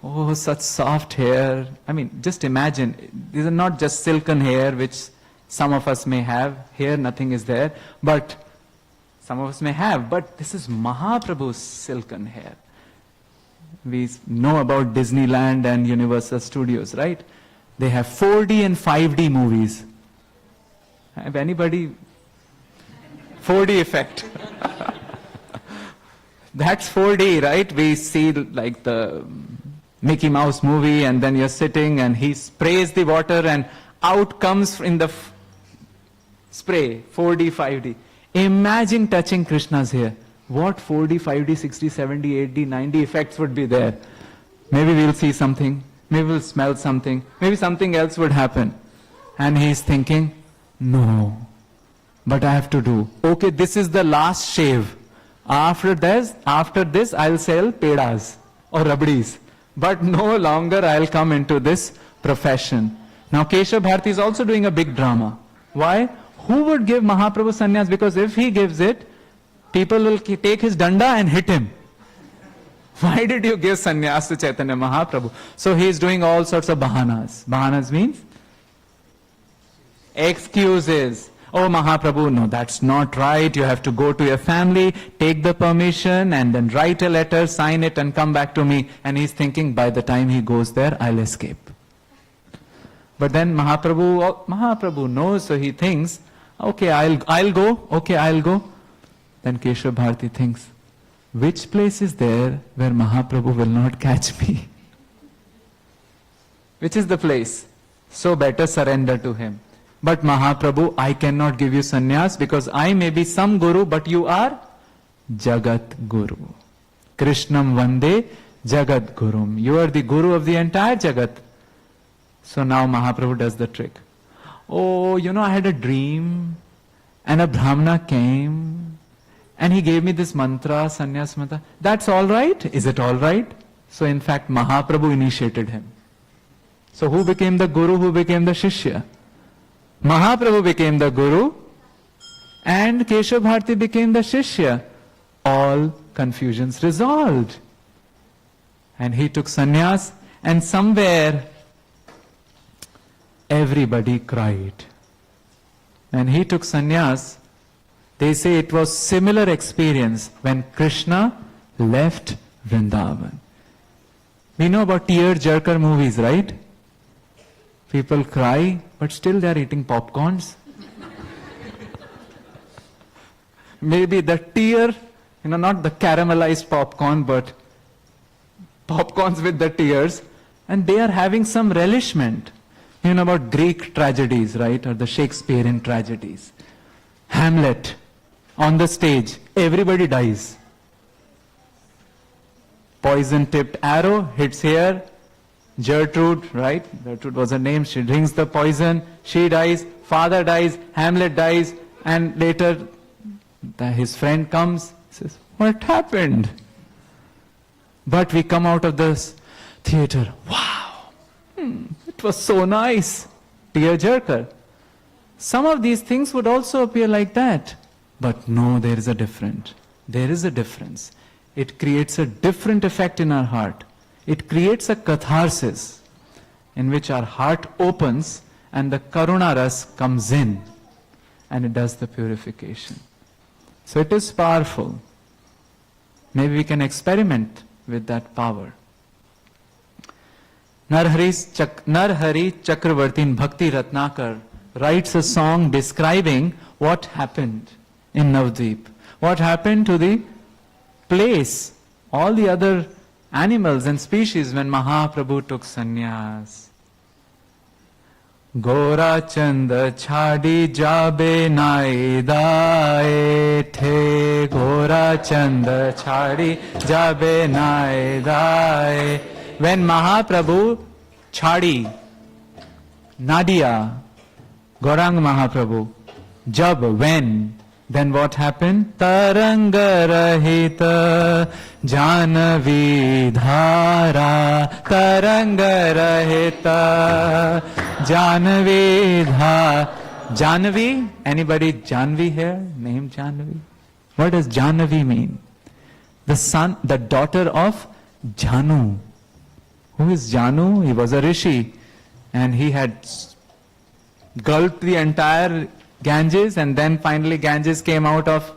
oh, such soft hair. I mean, just imagine, these are not just silken hair, which some of us may have. Here nothing is there, but some of us may have. But this is Mahaprabhu's silken hair. We know about Disneyland and Universal Studios, right? They have 4D and 5D movies. Have anybody? 4D effect. That's 4D, right? We see like the Mickey Mouse movie, and then you're sitting and he sprays the water and out comes in the spray, 4D, 5D. Imagine touching Krishna's hair. What 4D, 5D, 60, 70, 80, 90 effects would be there? Maybe we'll see something. Maybe we'll smell something. Maybe something else would happen. And he's thinking, no, but I have to do. Okay, this is the last shave. After this, I'll sell pedas or rabdis. But no longer I'll come into this profession. Now Keshav Bharati is also doing a big drama. Why? Who would give Mahaprabhu sannyas? Because if he gives it, people will take his danda and hit him. Why did you give sannyas to Chaitanya Mahaprabhu? So he is doing all sorts of bahanas. Bahanas means excuses. Oh Mahaprabhu, no, that's not right. You have to go to your family, take the permission, and then write a letter, sign it, and come back to me. And he's thinking, by the time he goes there, I'll escape. But then Mahaprabhu knows, so he thinks, okay, I'll go. Okay, I'll go. Then Keshav Bharati thinks, which place is there where Mahaprabhu will not catch me? Which is the place? So better surrender to him. But Mahaprabhu, I cannot give you sannyas because I may be some guru, but you are Jagat Guru. Krishnam Vande Jagat Gurum. You are the guru of the entire Jagat. So now Mahaprabhu does the trick. Oh, I had a dream and a Brahmana came and he gave me this mantra, sannyas mantra. That's all right? Is it all right? So in fact, Mahaprabhu initiated him. So who became the guru? Who became the shishya? Mahaprabhu became the guru and Keshav Bharati became the shishya. All confusions resolved. And he took sannyas, and somewhere everybody cried. And he took sannyas. They say it was similar experience when Krishna left Vrindavan. We know about tear-jerker movies, right? People cry, but still they are eating popcorns. Maybe the tear, not the caramelized popcorn, but popcorns with the tears, and they are having some relishment. You know about Greek tragedies, right? Or the Shakespearean tragedies. Hamlet, on the stage, everybody dies. Poison-tipped arrow hits here. Gertrude, right? Gertrude was her name. She drinks the poison. She dies. Father dies. Hamlet dies. And later, his friend comes. Says, "What happened?" But we come out of this theater. Wow! It was so nice. Tearjerker. Some of these things would also appear like that. But no, there is a difference. There is a difference. It creates a different effect in our heart. It creates a catharsis in which our heart opens and the karuna ras comes in and it does the purification. So it is powerful. Maybe we can experiment with that power. Narhari Chakravarti in Bhakti Ratnakar writes a song describing what happened in Navadvip. What happened to the place, all the other animals and species when Mahaprabhu took sannyas. Gora chanda chhadi jabe nai dae the. Gora chanda chhadi jabe nai dae. When Mahaprabhu chhadi, Nadia, Gaurang Mahaprabhu, jab, when, then what happened? Taranga rahita Janavi dhara. Taranga rahita Janavi dhara. Janavi? Anybody Janvi here? Name Janvi? What does Janavi mean? The daughter of Janu. Who is Janu? He was a rishi and he had gulped the entire Ganges and then finally Ganges came out of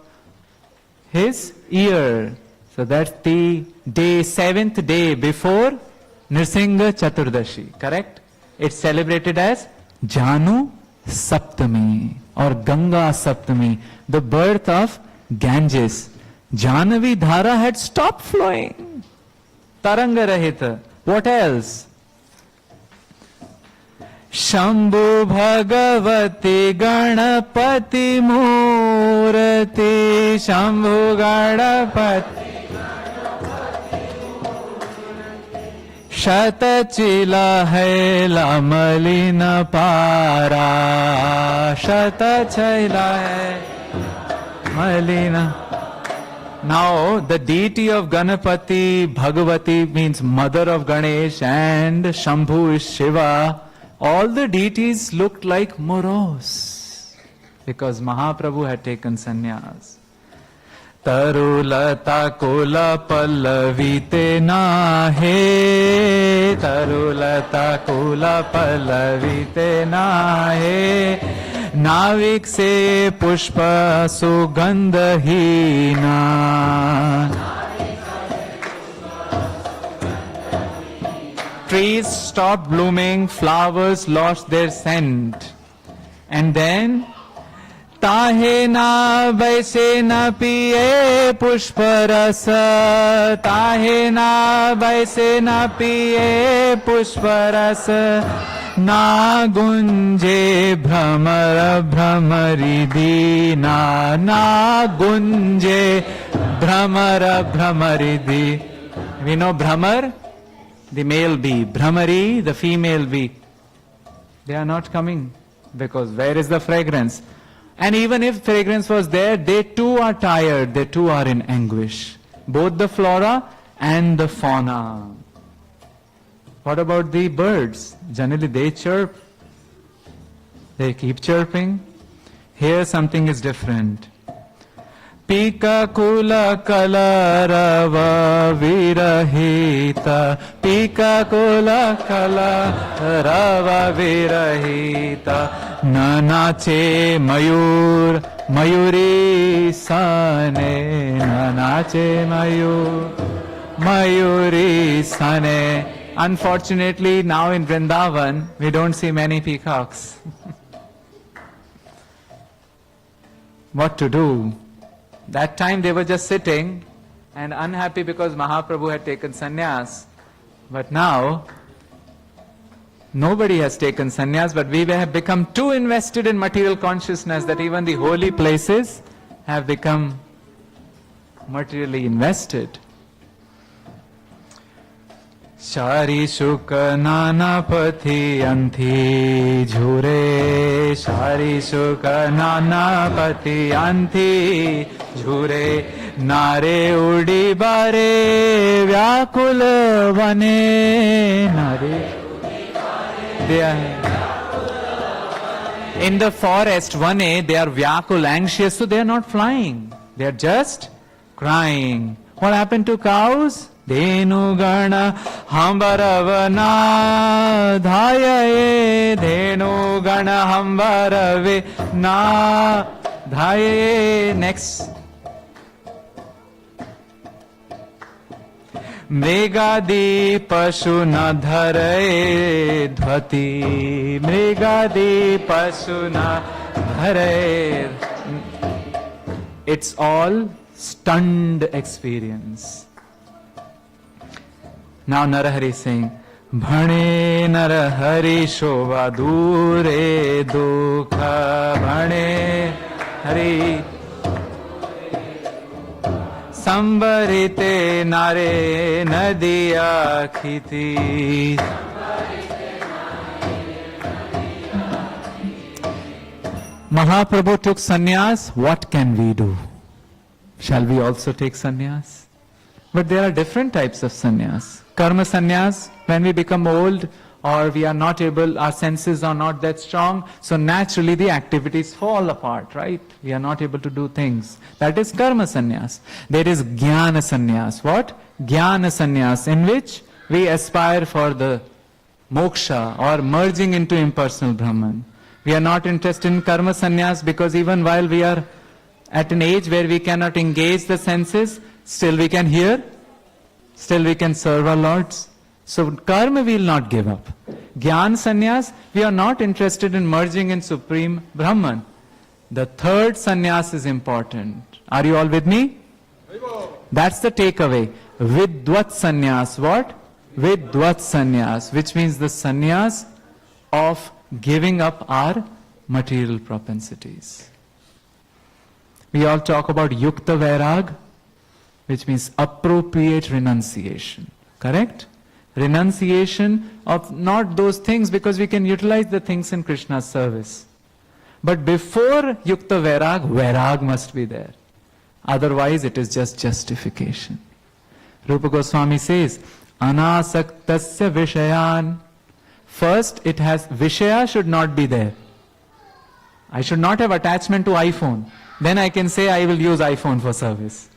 his ear. So that's the day, 7th day before Nrsimha Chaturdashi, correct? It's celebrated as Janu Saptami or Ganga Saptami, the birth of Ganges. Janavi Dhara had stopped flowing. Taranga Rahita. What else? Shambhu Bhagavati Ganapati Murati. Shambhu Ganapati Shatachila Haila Malina Para. Shatachila Malina. Now, the deity of Ganapati, Bhagavati means mother of Ganesh, and Shambhu is Shiva. All the deities looked like morose because Mahaprabhu had taken sannyas. Tarulata kola pallavite nahe. Tarulata kola pallavite nahe. Navik se pushpa sugandhahina. Trees stopped blooming, flowers lost their scent. And then, tahe na vaise na piye pushparasa. Tahe na vaise na piye pushparasa. Na gunje bhramara bhramaridhi. Na gunje bhramara bhramaridhi. We know Bhramar, the male bee. Bhramari, the female bee. They are not coming because where is the fragrance? And even if fragrance was there, they too are tired. They too are in anguish. Both the flora and the fauna. What about the birds? Generally they chirp. They keep chirping. Here something is different. Pika kula kalarava virahita. Pika kula kalarava virahita. Nanache mayur mayuri sane. Nanache mayur Mayuri Sane. Unfortunately, now in Vrindavan, we don't see many peacocks. What to do? That time they were just sitting and unhappy because Mahaprabhu had taken sannyas. But now, nobody has taken sannyas, but we have become too invested in material consciousness that even the holy places have become materially invested. Shari Shuka Nana Pathi Anthi Jhure. Shari Shuka Nana Pathi Anthi Jhure. Nare Udi Bare Vyakul Vane. Nare. They are in the forest, Vane, they are Vyakul, anxious, so they are not flying. They are just crying. What happened to cows? Dhenu gana hambaravana dhayaye. Dhenu gana hambarave na dhayaye. Next. Mrigadi pashu na dhare dhvati. Mrigadi pashu na dhare. It's all stunned experience. Now Narahari is saying, Bhane Narahari Shobha Dure Dukha. Bhane Hari Sambarite Nare Nadiya Khiti. Mahaprabhu took sannyas. What can we do? Shall we also take sannyas? But there are different types of sannyas. Karma sannyas, when we become old or we are not able, our senses are not that strong, so naturally the activities fall apart, right? We are not able to do things. That is karma sannyas. There is jnana sannyas. What? Jnana sannyas, in which we aspire for the moksha or merging into impersonal Brahman. We are not interested in karma sannyas because even while we are at an age where we cannot engage the senses, still we can hear, still we can serve our lords. So karma we will not give up. Jnana sannyas, we are not interested in merging in supreme Brahman. The third sannyas is important. Are you all with me? That's the takeaway. Vidvat sannyas. What? Vidvat sannyas, which means the sannyas of giving up our material propensities. We all talk about yukta vairag, which means appropriate renunciation. Correct? Renunciation of not those things, because we can utilize the things in Krishna's service. But before yukta vairag, vairag must be there. Otherwise it is just justification. Rupa Goswami says, anasaktasya vishayan. First, it has, vishaya should not be there. I should not have attachment to iPhone. Then I can say I will use iPhone for service.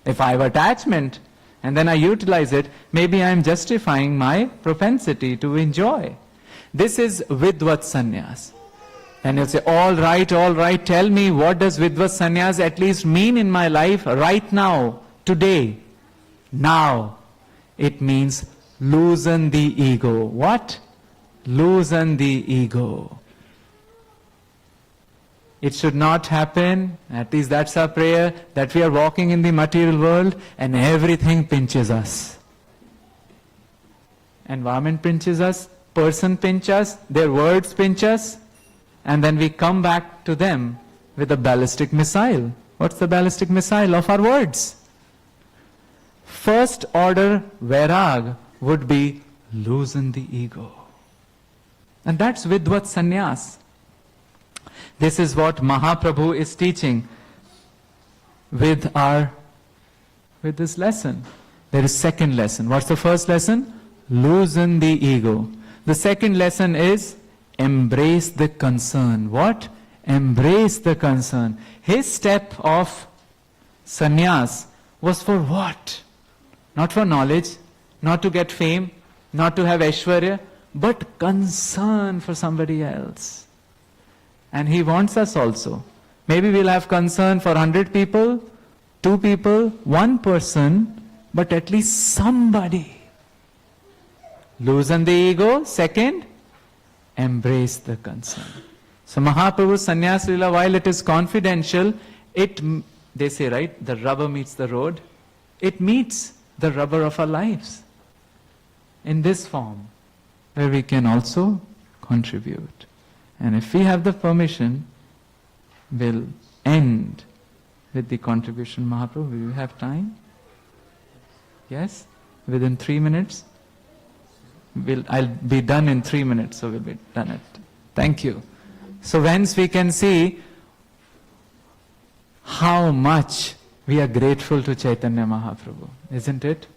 If I have attachment and then I utilize it, maybe I am justifying my propensity to enjoy. This is vidvat sannyas. And you'll say, all right, tell me what does vidvat sannyas at least mean in my life right now, today. Now, it means loosen the ego. What? Loosen the ego. It should not happen, at least that's our prayer, that we are walking in the material world and everything pinches us. Environment pinches us, person pinches us, their words pinch us, and then we come back to them with a ballistic missile. What's the ballistic missile of our words? First order vairag would be loosen the ego. And that's vidvat sannyas. This is what Mahaprabhu is teaching with this lesson. There is second lesson. What's the first lesson? Loosen the ego. The second lesson is embrace the concern. What? Embrace the concern. His step of sannyas was for what? Not for knowledge, not to get fame, not to have Aishwarya, but concern for somebody else. And he wants us also. Maybe we'll have concern for 100 people, 2 people, 1 person, but at least somebody. Loosen the ego. Second, embrace the concern. So Mahaprabhu's Sannyasa Lila, while it is confidential, they say, right, the rubber meets the road. It meets the rubber of our lives in this form, where we can also contribute. And if we have the permission, we'll end with the contribution. Mahaprabhu, will you have time? Yes? Within 3 minutes? I'll be done in 3 minutes, so we'll be done it. Thank you. So whence we can see how much we are grateful to Chaitanya Mahaprabhu, isn't it?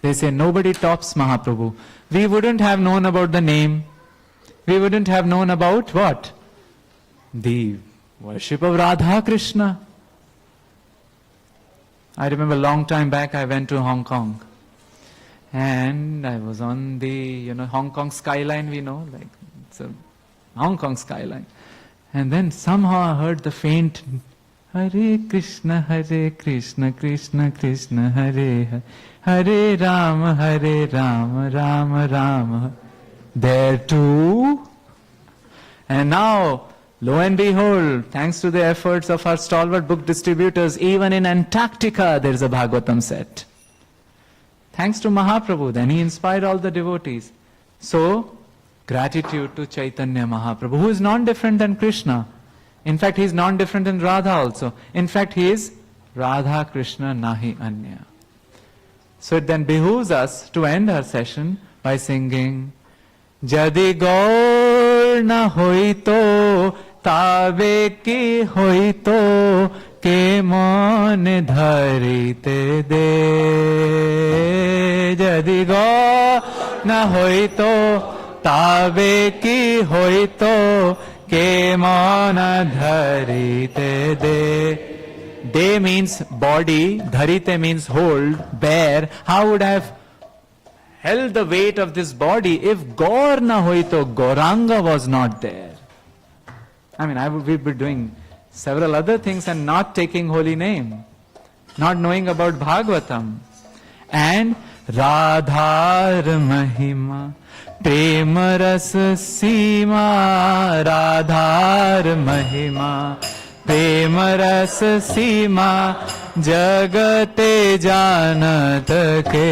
They say nobody tops Mahaprabhu. We wouldn't have known about the name. We wouldn't have known about what? The worship of Radha Krishna. I remember a long time back I went to Hong Kong. And I was on the, Hong Kong skyline, we know, like it's a Hong Kong skyline. And then somehow I heard the faint Hare Krishna, Krishna Krishna, Hare Hare, Hare Rama, Rama Rama. There too. And now, lo and behold, thanks to the efforts of our stalwart book distributors, even in Antarctica there is a Bhagavatam set. Thanks to Mahaprabhu, then he inspired all the devotees. So, gratitude to Chaitanya Mahaprabhu, who is non-different than Krishna. In fact, he is non-different than Radha also. In fact, he is Radha Krishna Nahi Anya. So it then behooves us to end our session by singing Jadi gaur na hoito tabe ki hoito ke mon dharite de. Jadi gaur na hoito tabe ki hoito ke mon dharite de. De means body, dharite means hold, bear. How would I have held the weight of this body if Gaur na hoito, Gauranga was not there? I mean, we'd be doing several other things and not taking holy name, not knowing about Bhagavatam. And Radhar Mahima, Prema Ras Sima, Radhar Mahima, प्रेम रस सीमा जगते जानत के,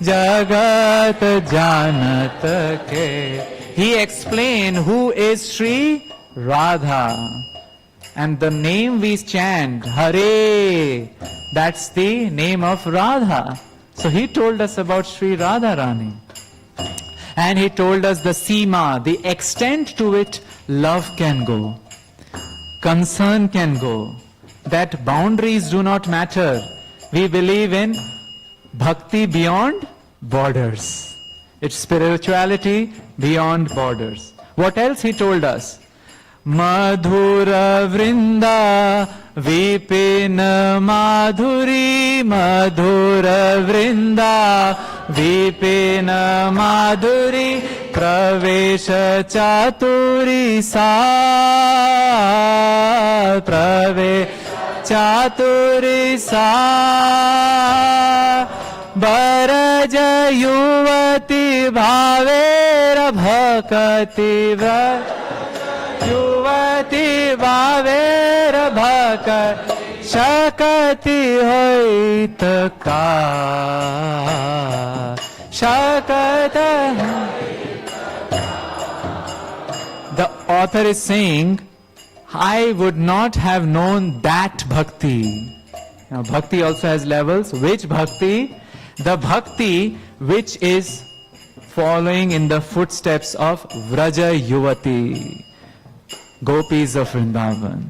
जगत जानत के. He explained who is Sri Radha, and the name we chant, Hare, that's the name of Radha. So he told us about Sri Radha Rani, and he told us the Sima, the extent to which love can go, concern can go, that boundaries do not matter. We believe in bhakti beyond borders. It's spirituality beyond borders. What else he told us? Madhura vrinda vipina madhuri, madhura vrinda vipina madhuri, pravesha chaturi sa, pravesha chaturi sa, baraja yuvati bhavera bhakati va, yuvati bhavera bhakati shakati hoita ka, shakata. The author is saying, I would not have known that bhakti. Now, bhakti also has levels. Which bhakti? The bhakti which is following in the footsteps of Vraja Yuvati, gopis of Vrindavan.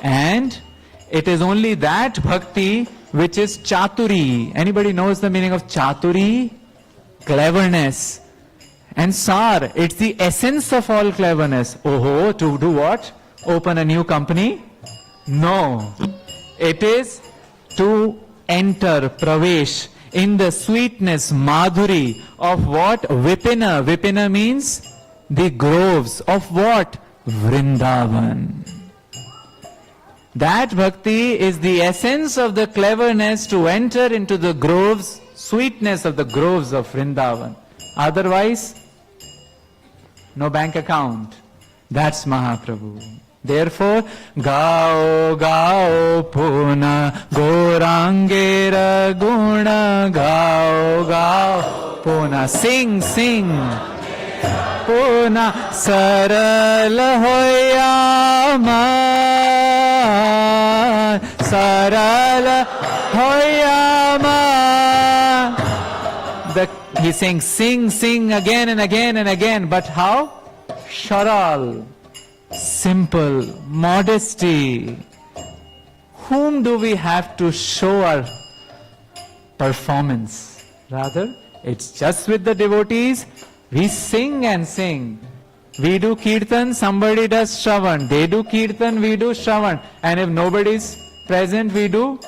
And it is only that bhakti which is chaturi. Anybody knows the meaning of chaturi? Cleverness. And sar, it's the essence of all cleverness. Oh, to do what? Open a new company? No. It is to enter, pravesh, in the sweetness, madhuri, of what? Vipina. Vipina means the groves of what? Vrindavan. That bhakti is the essence of the cleverness to enter into the groves, sweetness of the groves of Vrindavan. Otherwise, no bank account. That's Mahaprabhu. Therefore, Gao Gao Puna Gorangera Guna Gao Gao Puna. Sing, sing. Puna Saral Hoyama Saral Hoyama. He's saying sing, sing again and again and again. But how? Sharal. Simple, modesty. Whom do we have to show our performance? Rather, it's just with the devotees. We sing and sing. We do kirtan, somebody does shravan. They do kirtan, we do shravan. And if nobody's present, we do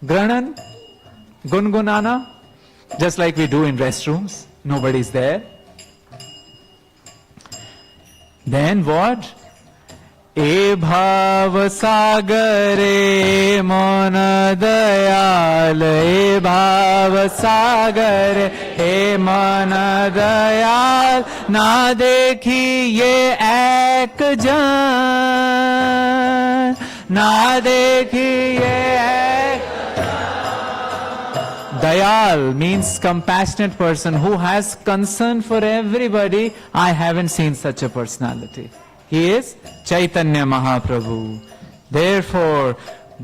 granan, gungunana, just like we do in restrooms. Nobody's there. Then what? E bhav sagare mon dayal, e bhav sagare e mon dayal, na dekhi ye ek jan, na dekhi ye ek. Dayal means compassionate person who has concern for everybody. I haven't seen such a personality. He is Chaitanya Mahaprabhu. Therefore,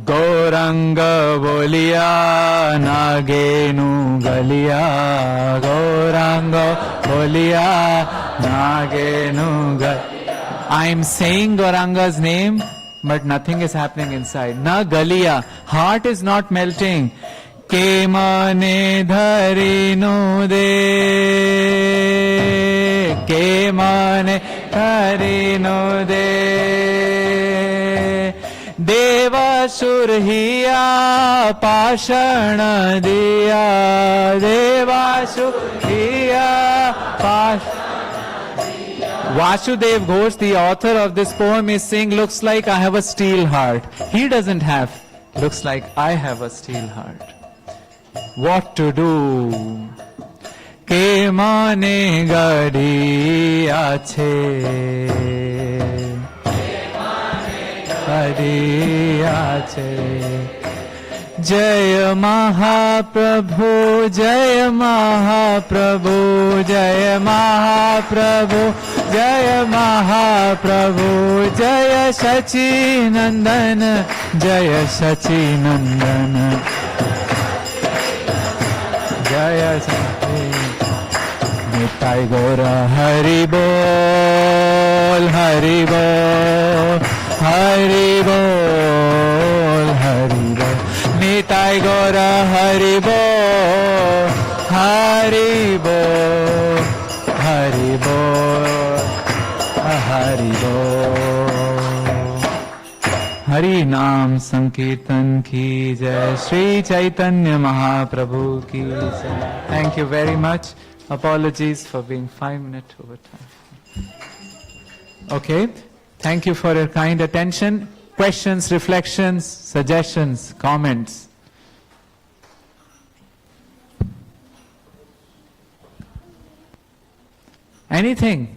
Gauranga Boliya Nagenu Galiya, Gauranga Boliya Nagenu Galiya. I am saying Gauranga's name, but nothing is happening inside. Na Galiya, heart is not melting. Ke mane dhari no de, ke mane dhari no de, deva surhiya pashana diya, deva surhiya pashana diya. Vasudev Ghosh, the author of this poem, is saying, looks like I have a steel heart. He doesn't have, looks like I have a steel heart. What to do? Ke mane gadi ache, gadi ache. Jaya Mahaprabhu, Jaya Mahaprabhu, Jaya Mahaprabhu, Jaya Mahaprabhu, Jaya Sachi Nandana, Jaya Sachi Nandana. Jaya Sati Nitai Gora Hari Bol, Hari Bol, Hari Bol, Hari Bol. Nitai Gora Hari Bol, Hari Bol, Hari Bol, Hari Bol. Hari Naam Sankirtan ki jai, Sri Chaitanya Mahaprabhu ki jai. Thank you very much. Apologies for being 5 minutes over time. Okay, thank you for your kind attention. Questions, reflections, suggestions, comments. Anything?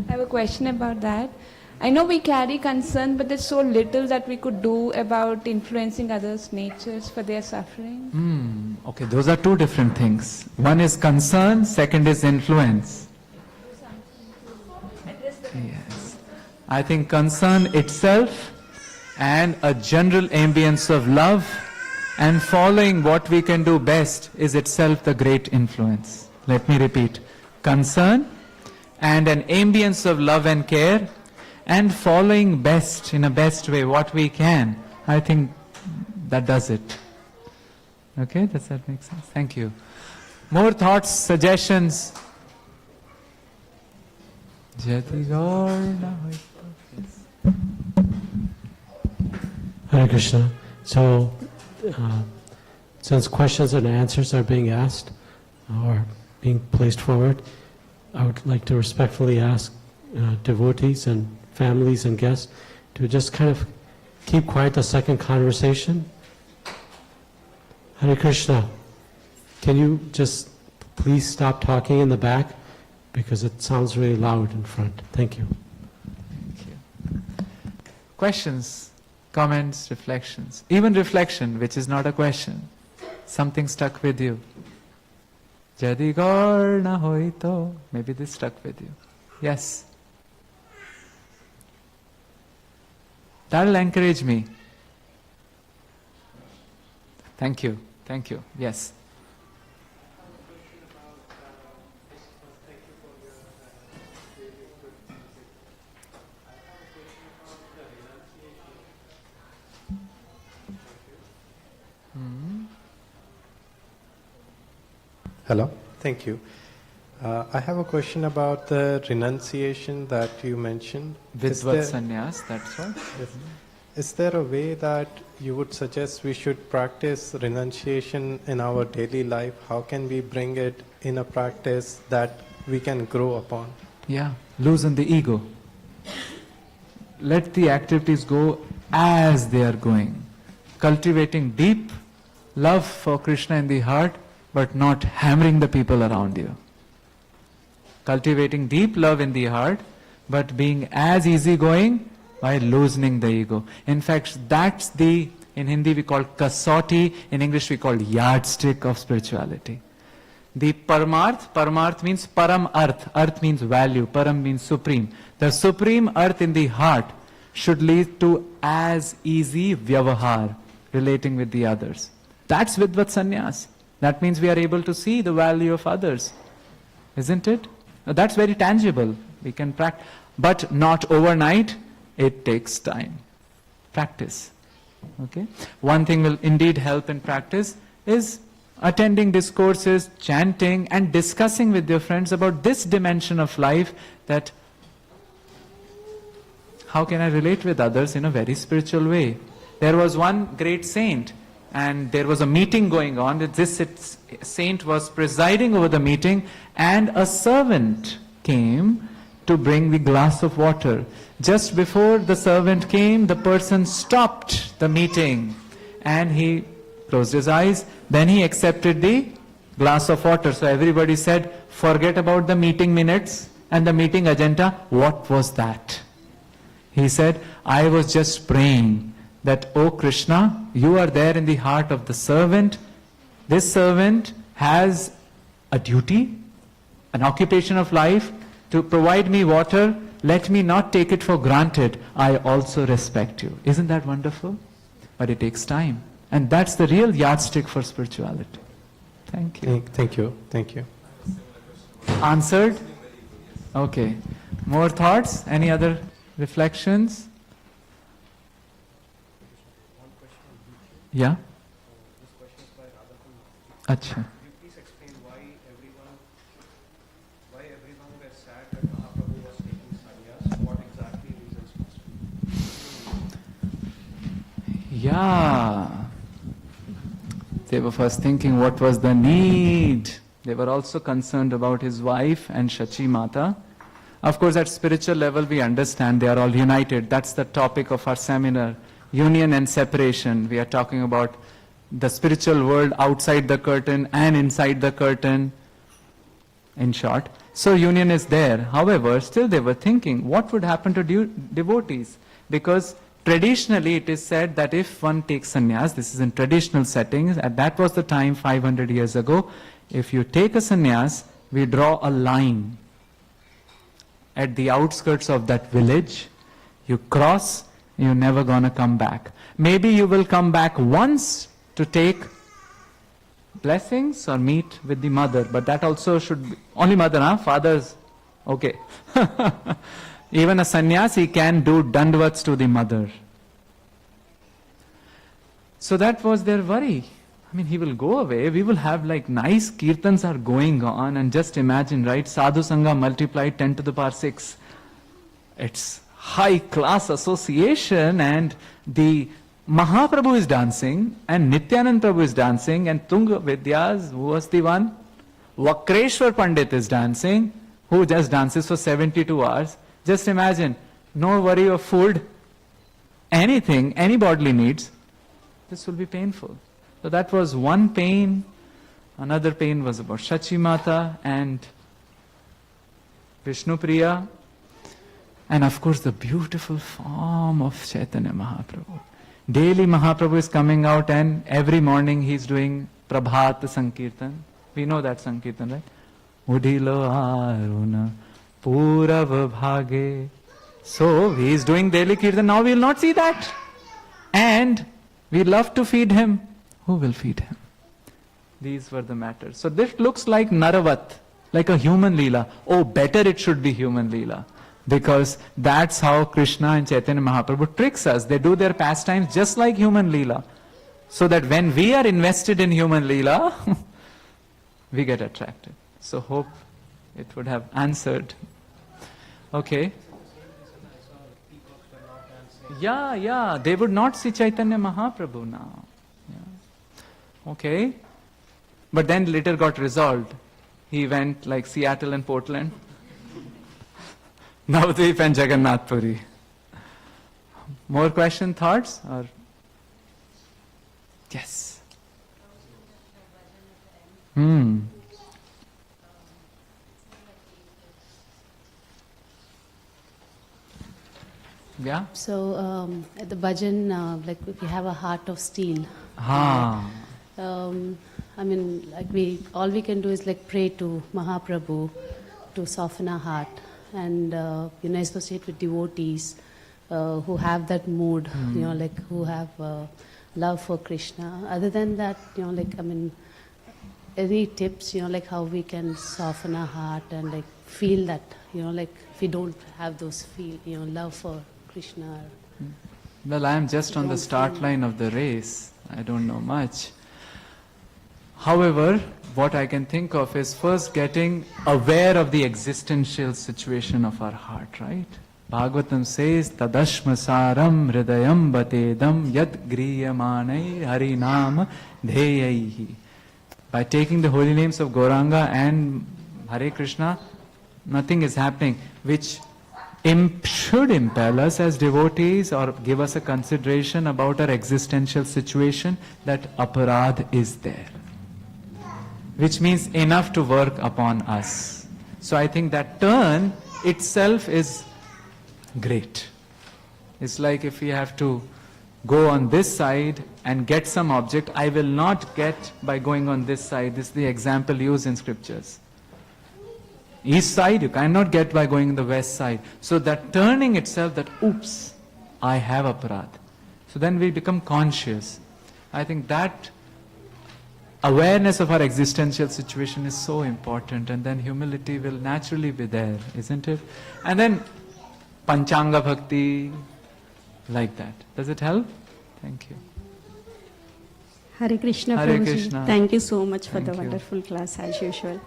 I have a question about that. I know we carry concern, but there's so little that we could do about influencing others' natures for their suffering. Okay, those are two different things. One is concern, second is influence. Yes. I think concern itself and a general ambience of love and following what we can do best is itself the great influence. Let me repeat. Concern and an ambience of love and care and following best, in a best way, what we can. I think that does it. Okay, does that make sense? Thank you. More thoughts, suggestions? Hare Krishna. So, since questions and answers are being asked or being placed forward, I would like to respectfully ask devotees and families and guests to just kind of keep quiet the second conversation. Hare Krishna, can you just please stop talking in the back because it sounds really loud in front. Thank you. Thank you. Questions, comments, reflections. Even reflection, which is not a question. Something stuck with you. Jadi gaur na hoi to. Maybe this stuck with you. Yes. That'll encourage me. Thank you. Thank you. Yes. Hello, thank you. I have a question about the renunciation that you mentioned. Vidvat sannyas, that's what. Is there a way that you would suggest we should practice renunciation in our daily life? How can we bring it in a practice that we can grow upon? Yeah, loosen the ego. Let the activities go as they are going. Cultivating deep love for Krishna in the heart, but not hammering the people around you. Cultivating deep love in the heart, but being as easygoing by loosening the ego. In fact, that's the, in Hindi we call kasauti, in English we call yardstick of spirituality. The paramarth means param arth means value, param means supreme. The supreme arth in the heart should lead to as easy vyavahar, relating with the others. That's Vidvat sannyas. That means we are able to see the value of others. Isn't it? That's very tangible. We can practice. But not overnight. It takes time. Practice. Okay? One thing will indeed help in practice is attending discourses, chanting and discussing with your friends about this dimension of life, that how can I relate with others in a very spiritual way. There was one great saint, and there was a meeting going on. This saint was presiding over the meeting, and a servant came to bring the glass of water. Just before the servant came, the person stopped the meeting and he closed his eyes. Then he accepted the glass of water. So everybody said, forget about the meeting minutes and the meeting agenda. What was that? He said, I was just praying that, oh Krishna, you are there in the heart of the servant. This servant has a duty, an occupation of life to provide me water. Let me not take it for granted. I also respect you. Isn't that wonderful? But it takes time. And that's the real yardstick for spirituality. Thank you. Thank you. Thank you. Answered? Okay. More thoughts? Any other reflections? Yeah? This question is by Radha. Acha. Could you please explain why everyone were sad that Mahaprabhu was taking sannyas? What exactly reasons must be? Yeah. They were first thinking what was the need. They were also concerned about his wife and Shachi Mata. Of course, at spiritual level we understand they are all united. That's the topic of our seminar. Union and separation. We are talking about the spiritual world outside the curtain and inside the curtain, in short. So union is there. However, still they were thinking, what would happen to devotees? Because traditionally it is said that if one takes sannyas, this is in traditional settings, and that was the time 500 years ago, if you take a sannyas, we draw a line at the outskirts of that village, you cross, you're never gonna come back. Maybe you will come back once to take blessings or meet with the mother, but that also should be, only mother, huh? Fathers, okay. Even a sannyasi can do dandavats to the mother. So that was their worry. I mean, he will go away, we will have like nice kirtans are going on, and just imagine, right, sadhu sangha multiplied 10 to the power 6. It's high class association, and the Mahaprabhu is dancing and Nityanand Prabhu is dancing and Tunga Vidyas, who was the one? Vakreshwar Pandit is dancing, who just dances for 72 hours. Just imagine, no worry of food, anything, any bodily needs. This will be painful. So that was one pain. Another pain was about Shachi Mata and Vishnu Priya. And of course the beautiful form of Chaitanya Mahaprabhu. Daily Mahaprabhu is coming out and every morning he is doing Prabhat Sankirtan. We know that Sankirtan, right? Udhilo Aruna Purav Bhage. So he is doing daily Kirtan. Now we will not see that. And we love to feed him. Who will feed him? These were the matters. So this looks like Naravat, like a human Leela. Oh, better it should be human Leela. Because that's how Krishna and Chaitanya Mahaprabhu tricks us. They do their pastimes just like human Leela. So that when we are invested in human Leela, we get attracted. So hope it would have answered. Okay. Yeah, they would not see Chaitanya Mahaprabhu now. Yeah. Okay. But then later got resolved. He went like Seattle and Portland. Navadvip and Jagannath Puri. More question, thoughts? Or yes. Yeah. So at the bhajan, like we have a heart of steel. I mean, like all we can do is like pray to Mahaprabhu to soften our heart and associate with devotees who have that mood, like who have love for Krishna. Other than that, any tips, like how we can soften our heart and like feel that, like if we don't have those love for Krishna. Well, I am just on the start line of the race. I don't know much. However, what I can think of is first getting aware of the existential situation of our heart, right? Bhagavatam says, Tadashmasaram hridayam batedam yad griyamanai harinam dheyaihi. By taking the holy names of Gauranga and Hare Krishna, nothing is happening which should impel us as devotees or give us a consideration about our existential situation that aparadh is there. Which means enough to work upon us. So I think that turn itself is great. It's like if we have to go on this side and get some object, I will not get by going on this side. This is the example used in scriptures. East side you cannot get by going on the west side. So that turning itself, that oops, I have aparadh. So then we become conscious. I think that awareness of our existential situation is so important, and then humility will naturally be there, isn't it? And then Panchanga Bhakti, like that. Does it help? Thank you. Hare Krishna, Hare Prabhuji. Krishna. Thank you so much for Thank the you. wonderful class as usual.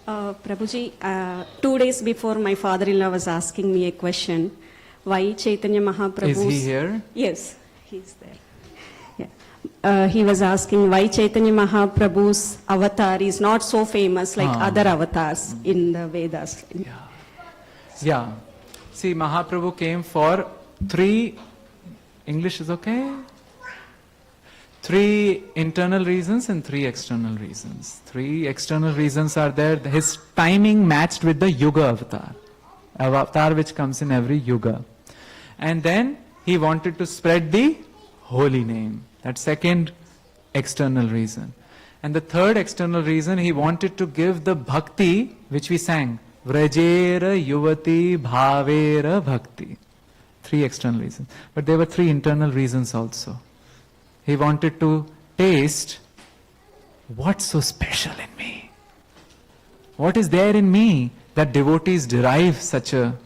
Prabhuji, 2 days before my father-in-law was asking me a question, why Chaitanya Mahaprabhu... Is he here? Yes, he's there. Yeah. He was asking why Chaitanya Mahaprabhu's avatar is not so famous like other avatars in the Vedas. Yeah. See, Mahaprabhu came for 3, English is okay? 3 internal reasons and 3 external reasons. 3 external reasons are there. His timing matched with the Yuga avatar which comes in every Yuga. And then he wanted to spread the holy name. That second external reason. And the third external reason, he wanted to give the bhakti which we sang. Vrajera yuvati bhavera bhakti. 3 external reasons. But there were 3 internal reasons also. He wanted to taste what's so special in me. What is there in me that devotees derive such a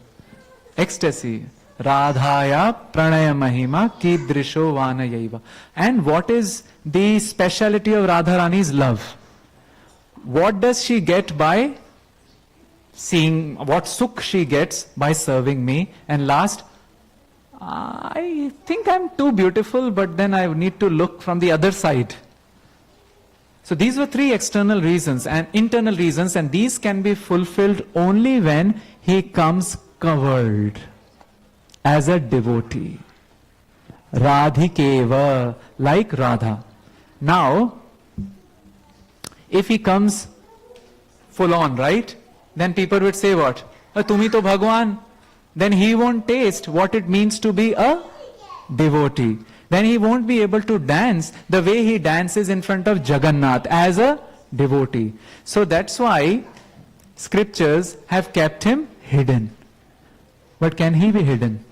ecstasy? Radhaya pranaya mahima kidrisho vanayaiva. And what is the speciality of Radharani's love? What does she get by seeing, what sukh she gets by serving me? And last, I think I'm too beautiful, but then I need to look from the other side. So these were three external reasons and internal reasons, and these can be fulfilled only when he comes covered as a devotee. Radhikeva, like Radha. Now, if he comes full on, right? Then people would say what? Tumi to Bhagwan. Then he won't taste what it means to be a devotee. Then he won't be able to dance the way he dances in front of Jagannath as a devotee. So that's why scriptures have kept him hidden. But can he be hidden?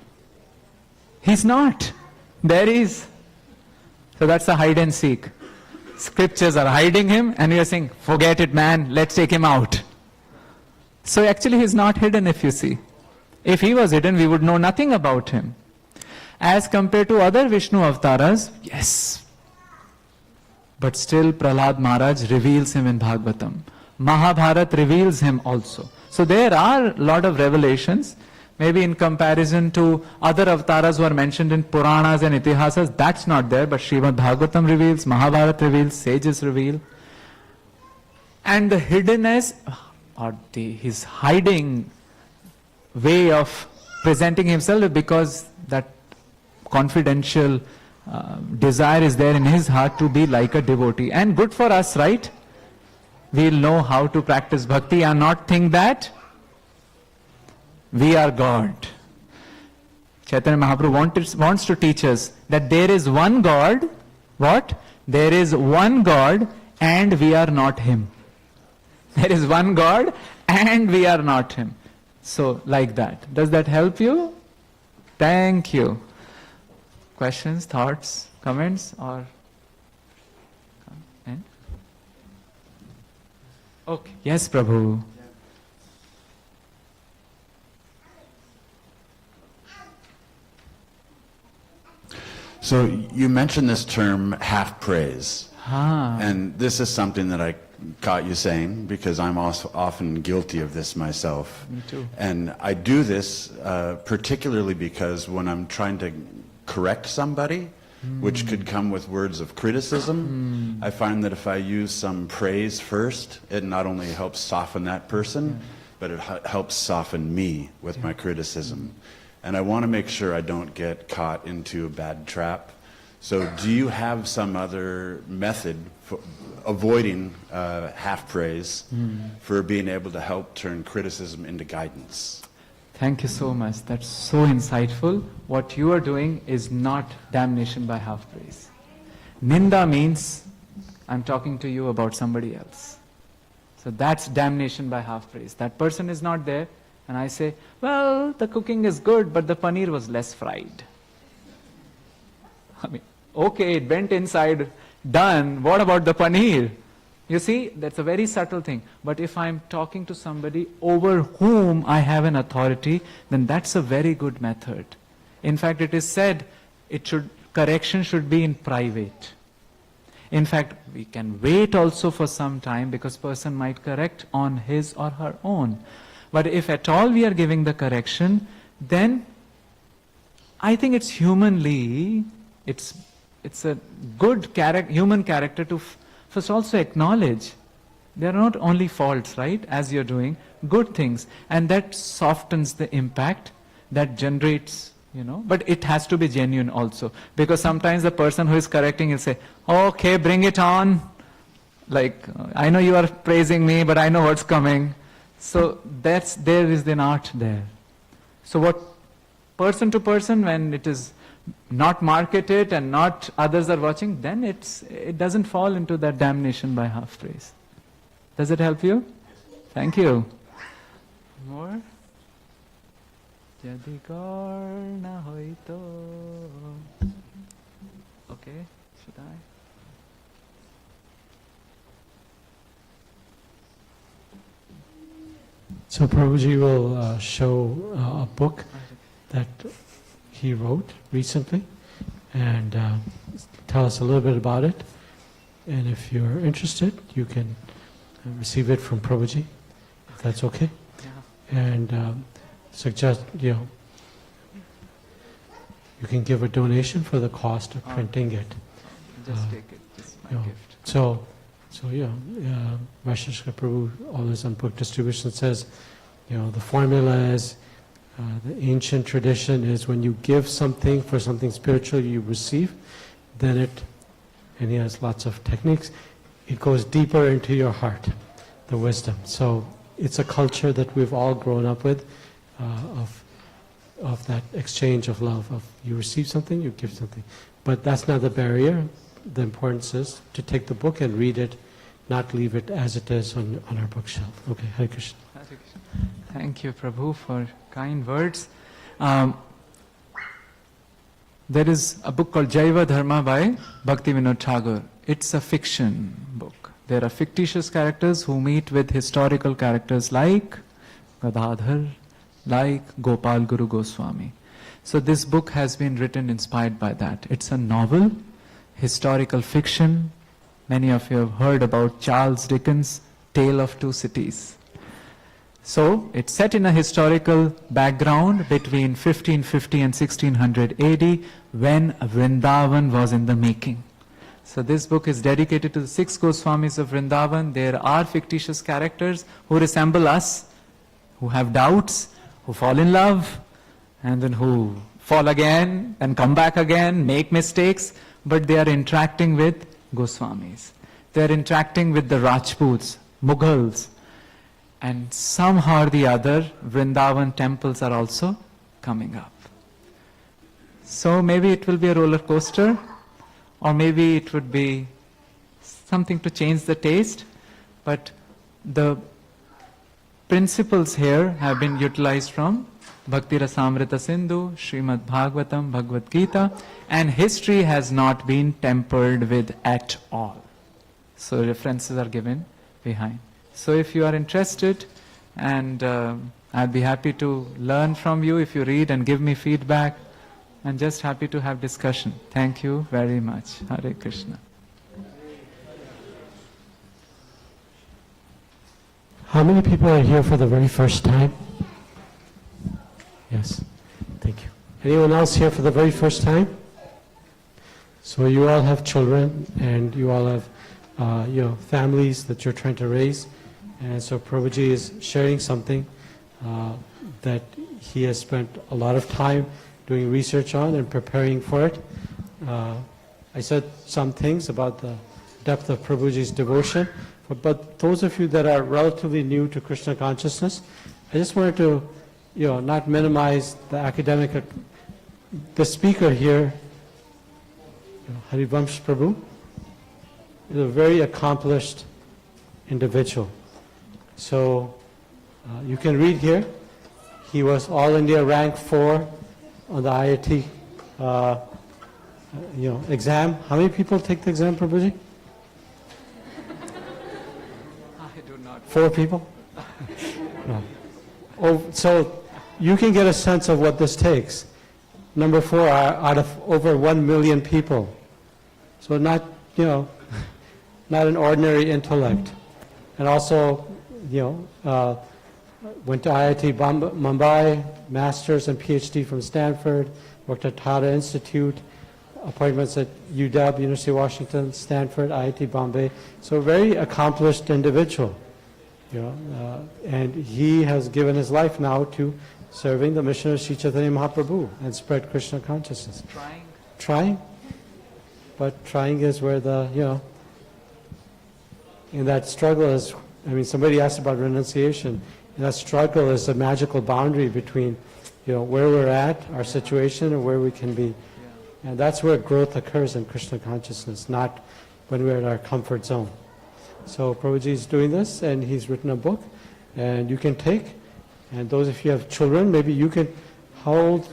He's not. There he is. So that's a hide and seek. Scriptures are hiding him and we are saying, forget it man, let's take him out. So actually he's not hidden if you see. If he was hidden, we would know nothing about him. As compared to other Vishnu avatars, yes. But still Prahlad Maharaj reveals him in Bhagavatam. Mahabharata reveals him also. So there are a lot of revelations. Maybe in comparison to other avatars who are mentioned in Puranas and Itihasas, that's not there. But Srimad Bhagavatam reveals, Mahabharata reveals, sages reveal. And the hiddenness, or his hiding way of presenting himself, because that confidential desire is there in his heart to be like a devotee. And good for us, right? We'll know how to practice bhakti and not think that we are God. Chaitanya Mahaprabhu wants to teach us that there is one God. What? There is one God and we are not Him. There is one God and we are not Him. So, like that. Does that help you? Thank you. Questions, thoughts, comments, or? Okay. Yes, Prabhu. So you mentioned this term half praise. Ah. And this is something that I caught you saying because I'm also often guilty of this myself. Me too. And I do this particularly because when I'm trying to correct somebody, which could come with words of criticism, I find that if I use some praise first, it not only helps soften that person, but it helps soften me with my criticism. And I want to make sure I don't get caught into a bad trap. So do you have some other method for avoiding half praise for being able to help turn criticism into guidance? Thank you so much. That's so insightful. What you are doing is not damnation by half praise. Ninda means I'm talking to you about somebody else. So that's damnation by half praise. That person is not there and I say, well, the cooking is good, but the paneer was less fried. I mean, okay, it went inside, done. What about the paneer? You see, that's a very subtle thing. But if I'm talking to somebody over whom I have an authority, then that's a very good method. In fact, it is said correction should be in private. In fact, we can wait also for some time because person might correct on his or her own. But if at all we are giving the correction, then I think it's humanly, it's a good human character to first also acknowledge there are not only faults, right, as you're doing, good things. And that softens the impact, that generates, but it has to be genuine also. Because sometimes the person who is correcting will say, okay, bring it on. Like, I know you are praising me, but I know what's coming. So there is an art there. So what person to person, when it is not marketed and not others are watching, then it doesn't fall into that damnation by half praise. Does it help you? Thank you. More? Jadi gaur na hoy to. Okay, should I? So Prabhuji will show a book that he wrote recently and tell us a little bit about it. And if you're interested, you can receive it from Prabhuji, if that's okay. Yeah. And suggest, you can give a donation for the cost of printing it. Just take it. This is my you know, gift. So Vaisheshwar Prabhu, always on book distribution, says, the formula is, the ancient tradition is when you give something for something spiritual you receive, then and he has lots of techniques, it goes deeper into your heart, the wisdom. So it's a culture that we've all grown up with, of that exchange of love, of you receive something, you give something. But that's not the barrier. The importance is to take the book and read it, not leave it as it is on our bookshelf. Okay, Hare Krishna. Hare Krishna. Thank you, Prabhu, for kind words. There is a book called Jaiva Dharma by Bhakti Vinod Tagore. It's a fiction book. There are fictitious characters who meet with historical characters like Gadadhar, like Gopal Guru Goswami. So this book has been written inspired by that. It's a novel, historical fiction. Many of you have heard about Charles Dickens' Tale of Two Cities. So it's set in a historical background between 1550 and 1600 AD when Vrindavan was in the making. So this book is dedicated to the 6 Goswamis of Vrindavan. There are fictitious characters who resemble us, who have doubts, who fall in love, and then who fall again and come back again, make mistakes, but they are interacting with Goswamis. They are interacting with the Rajputs, Mughals, and somehow or the other, Vrindavan temples are also coming up. So maybe it will be a roller coaster, or maybe it would be something to change the taste, but the principles here have been utilized from Bhakti Rasamrita Sindhu, Srimad Bhagavatam, Bhagavad Gita, and history has not been tempered with at all. So references are given behind. So if you are interested, and I'd be happy to learn from you if you read and give me feedback, and just happy to have discussion. Thank you very much. Hare Krishna. How many people are here for the very first time? Yes, thank you. Anyone else here for the very first time? So you all have children, and you all have families that you're trying to raise. And so Prabhuji is sharing something that he has spent a lot of time doing research on and preparing for it. I said some things about the depth of Prabhuji's devotion, but those of you that are relatively new to Krishna consciousness, I just wanted to not minimize the academic. The speaker here, Harivamsa Prabhu, is a very accomplished individual. So you can read here, he was All India rank 4 on the IIT exam. How many people take the exam, Prabhuji? I do not. 4 people? No. Oh, so you can get a sense of what this takes. Number 4 out of over 1 million people. So not an ordinary intellect. And also, went to IIT Bombay, master's and PhD from Stanford, worked at Tata Institute, appointments at UW, University of Washington, Stanford, IIT Bombay. So a very accomplished individual. And he has given his life now to serving the mission of Sri Chaitanya Mahaprabhu and spread Krishna consciousness. Trying? But trying is where in that struggle is, somebody asked about renunciation, and that struggle is a magical boundary between, where we're at, our situation, and where we can be. And that's where growth occurs in Krishna consciousness, not when we're in our comfort zone. So Prabhuji is doing this, and he's written a book, and you can take, and those of you who have children, maybe you can, how old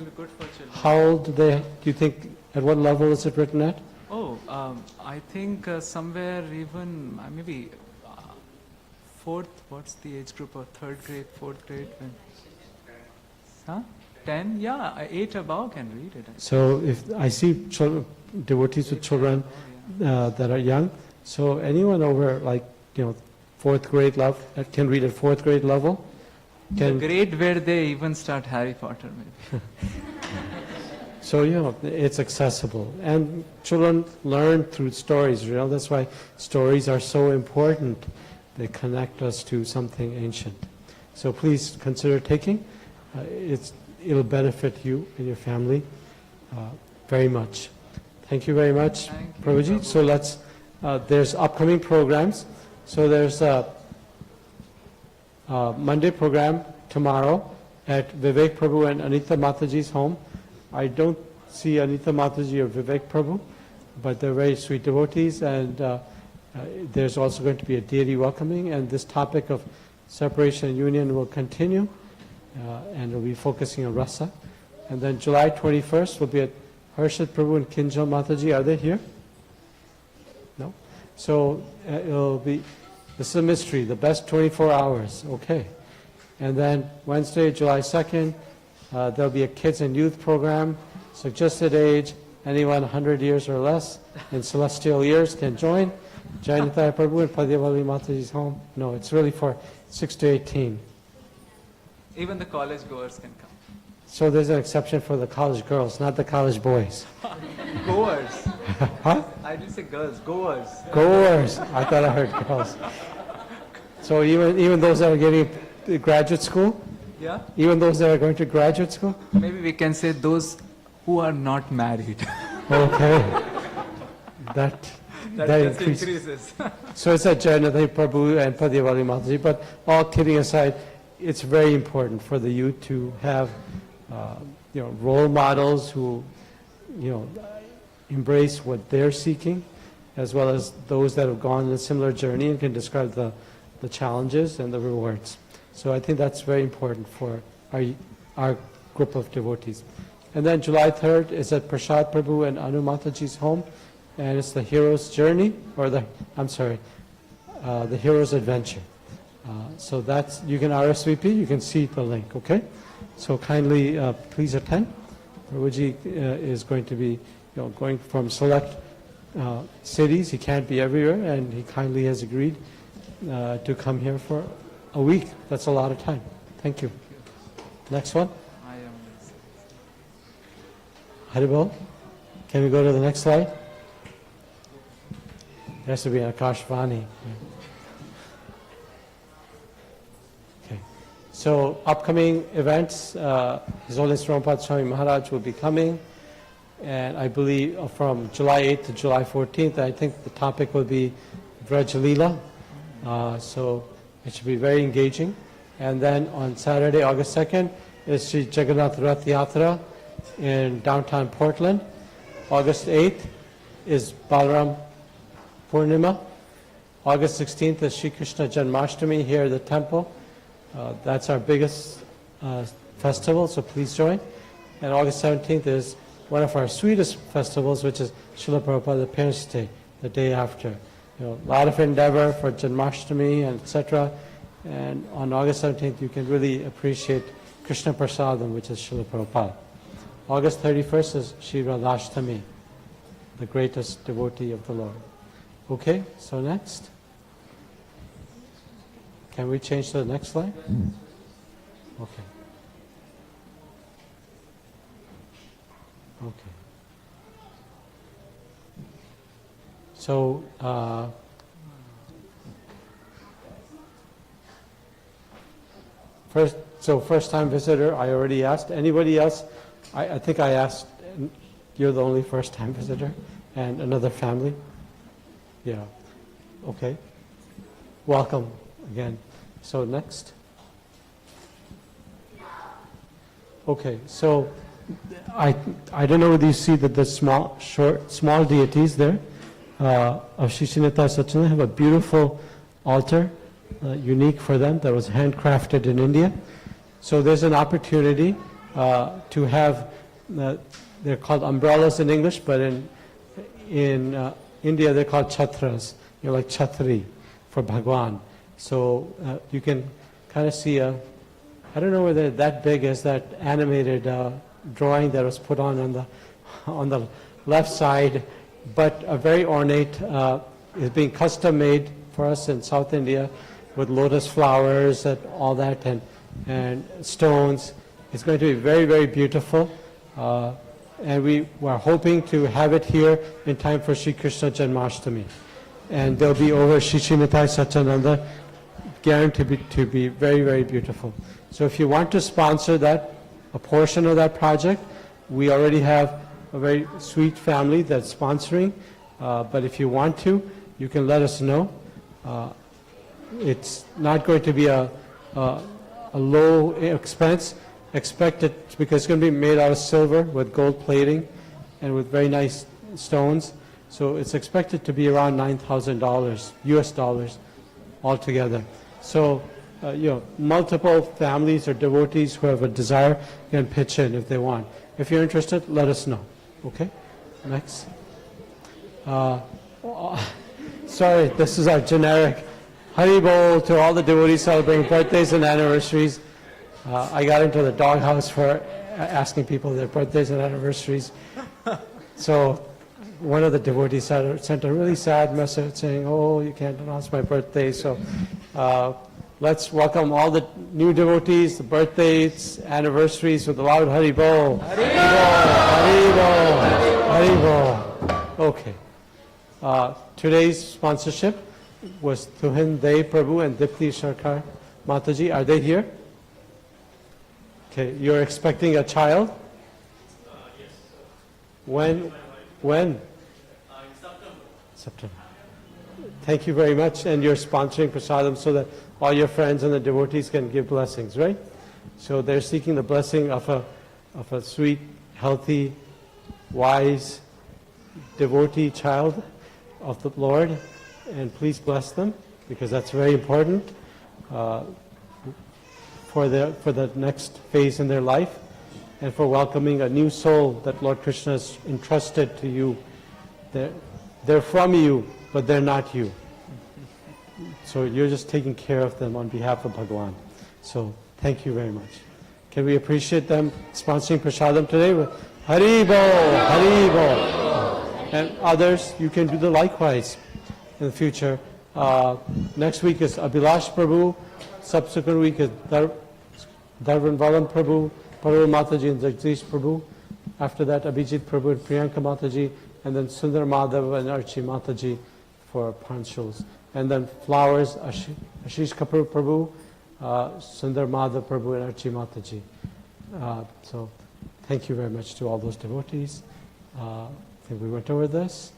do do you think, at what level is it written at? Oh, I think somewhere even maybe fourth, what's the age group of 3rd grade, 4th grade? 10? Yeah, 8 above can read it. So if I see children, devotees with children that are young, so anyone over 4th grade level, can read at 4th grade level? The grade where they even start Harry Potter maybe. So, it's accessible. And children learn through stories, that's why stories are so important. They connect us to something ancient. So please consider taking. It'll benefit you and your family very much. Thank you very much, Prabhuji. So there's upcoming programs. So there's a Monday program tomorrow at Vivek Prabhu and Anita Mataji's home. I don't see Anita Mataji or Vivek Prabhu, but they're very sweet devotees, and there's also going to be a deity welcoming, and this topic of separation and union will continue, and we'll be focusing on rasa. And then July 21st will be at Harshit Prabhu and Kinjal Mataji. Are they here? No? So it'll be, this is a mystery, the best 24 hours, okay. And then Wednesday, July 2nd, there'll be a kids and youth program, suggested age, anyone 100 years or less in celestial years can join. Jayanitaya Prabhu and Padyavali Mataji's home. No, it's really for 6 to 18. Even the college goers can come. So there's an exception for the college girls, not the college boys. Goers. Huh? I didn't say girls, goers. Goers. I thought I heard girls. So even those that are getting to graduate school? Yeah? Even those that are going to graduate school? Maybe we can say those who are not married. Okay. That just increases. So it's at Jayanitaya Prabhu and Padyavali Mataji. But all kidding aside, it's very important for the youth to have role models who embrace what they're seeking, as well as those that have gone on a similar journey and can describe the challenges and the rewards. So I think that's very important for our group of devotees. And then July 3rd is at Prasad Prabhu and Anu Mataji's home, and it's the hero's journey, or the hero's adventure. So that's, you can RSVP, you can see the link, okay? So kindly, please attend. Prabhuji is going to be going from select cities. He can't be everywhere, and he kindly has agreed to come here for a week. That's a lot of time. Thank you. Next one. Haribol. Can we go to the next slide? It has to be Akashvani. Okay. So upcoming events, His Holiness Prabhupada Swami Maharaj will be coming, and I believe from July 8th to July 14th, I think the topic will be Vraj Leela. So it should be very engaging. And then on Saturday, August 2nd, is Sri Jagannath Rath Yatra in downtown Portland. August 8th is Balaram Purnima. August 16th is Sri Krishna Janmashtami here at the temple. That's our biggest festival, so please join. And August 17th is one of our sweetest festivals, which is Srila Prabhupada Parents' Day, the day after. A lot of endeavor for Janmashtami and etc. And on August 17th, you can really appreciate Krishna Prasadam, which is Srila Prabhupada. August 31st is Sri Radhashtami, the greatest devotee of the Lord. Okay, so next. Can we change to the next slide? Okay. Okay. So, first time visitor, I already asked. Anybody else? I think I asked, you're the only first time visitor, and another family? Yeah. Okay. Welcome again. So next. Okay, so I don't know whether you see that the small deities there of Shishinata Sachinanda have a beautiful altar, unique for them, that was handcrafted in India. So there's an opportunity to have, they're called umbrellas in English, but in India they're called chhatras, like chhatri for Bhagwan. So you can kind of see I don't know whether that big as that animated drawing that was put on the left side, but a very ornate, is being custom made for us in South India with lotus flowers and all that, and stones. It's going to be very, very beautiful. and we were hoping to have it here in time for Sri Krishna Janmashtami. And they'll be over Shri Srinitai Satyananda, guaranteed to be very, very beautiful. So if you want to sponsor that, a portion of that project, we already have a very sweet family that's sponsoring, but if you want to, you can let us know. It's not going to be a low expense. Expect it, because it's going to be made out of silver with gold plating and with very nice stones. So it's expected to be around $9,000 US dollars altogether. So, multiple families or devotees who have a desire can pitch in if they want. If you're interested, let us know. Okay? Next. Sorry, this is our generic Haribol to all the devotees celebrating birthdays and anniversaries. I got into the doghouse for asking people their birthdays and anniversaries. So one of the devotees sent a really sad message saying, "Oh, you can't announce my birthday." So let's welcome all the new devotees, the birthdays, anniversaries with a loud Haribol. Haribol, Haribol, Haribol. Okay. Today's sponsorship was Tuhin Dey Prabhu and Dipti Sarkar Mataji. Are they here? Okay, you're expecting a child? Yes. When? When? In September. September. Thank you very much, and you're sponsoring prasadam so that all your friends and the devotees can give blessings, right? So they're seeking the blessing of a sweet, healthy, wise, devotee child of the Lord, and please bless them, because that's very important for the next phase in their life, and for welcoming a new soul that Lord Krishna has entrusted to you. They're from you, but they're not you. So you're just taking care of them on behalf of Bhagwan. So thank you very much. Can we appreciate them sponsoring prasadam today? Haribol, Haribol. And others, you can do the likewise in the future. Next week is Abhilash Prabhu. Subsequent week is Darvan Valam Prabhu, Parul Mataji and Jagdish Prabhu. After that, Abhijit Prabhu and Priyanka Mataji, and then Sundar Madhav and Archie Mataji for panchals. And then flowers, Ashish Kapoor Prabhu, Sundar Madhav Prabhu and Archie Mataji. So thank you very much to all those devotees. I think we went over this.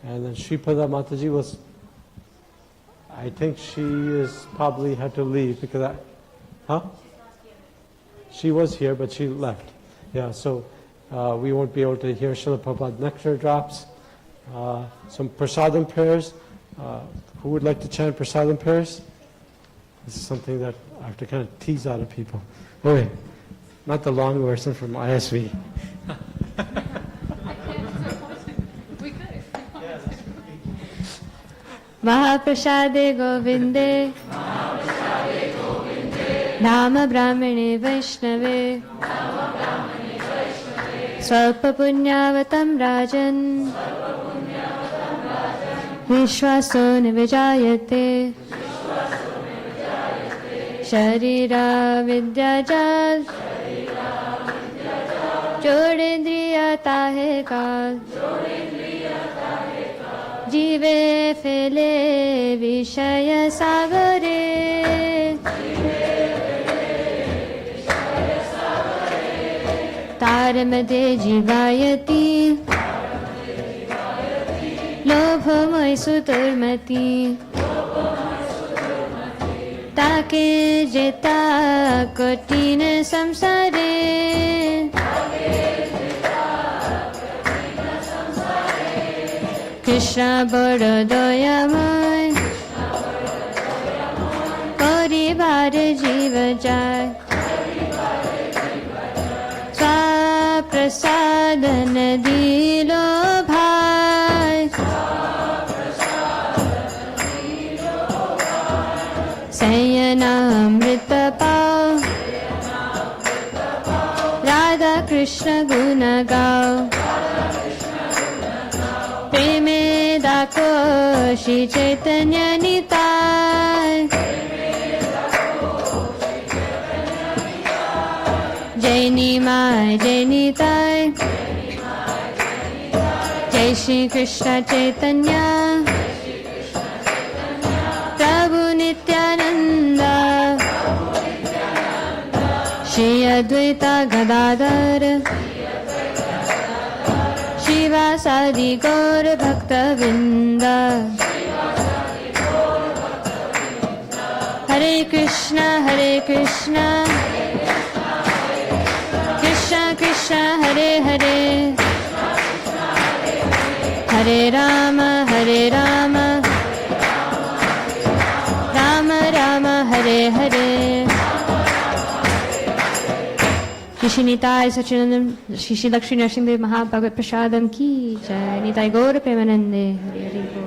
And then Sripada Mataji was, I think she is probably had to leave because she was here, but she left. Yeah, so we won't be able to hear Srila Prabhupada nectar drops. Some prasadam prayers. Who would like to chant prasadam prayers? This is something that I have to kind of tease out of people. Okay, not the long version from ISV. Mahaprasade Govinde Nama Brahmane Vaishnave Swalpa Punyavatam Rajan Vishwaso Nivijayate Sharira Vidyajal Jodendriya Tahe Kal Jive Fele Vishaya Sagare Taramade Jivayati Lobhamai Suturmati Take Jeta Kotina Samsare Krishna Bada Doyamai Parivar Jiva Jai Swaprasadana Dilo Bhai Sayana Amrita Pao Radha Krishna Guna Gao Preme Dako Shri Chaitanya Nitai Jai Nimai Jai Nitai Shri Krishna Chaitanya Prabhu Nityananda Shri Advaita Gadadhar Shivasadi Gaur Bhakta Vinda Hare Krishna Krishna Krishna Hare Hare Hare Rama Rama Rama Hare Hare Shri Nitai Sachinandam Shri Lakshmi Narasimha Mahabhagavad Prasadam Ki Jai Nitai Gaur Premanande Hare Hare Bol.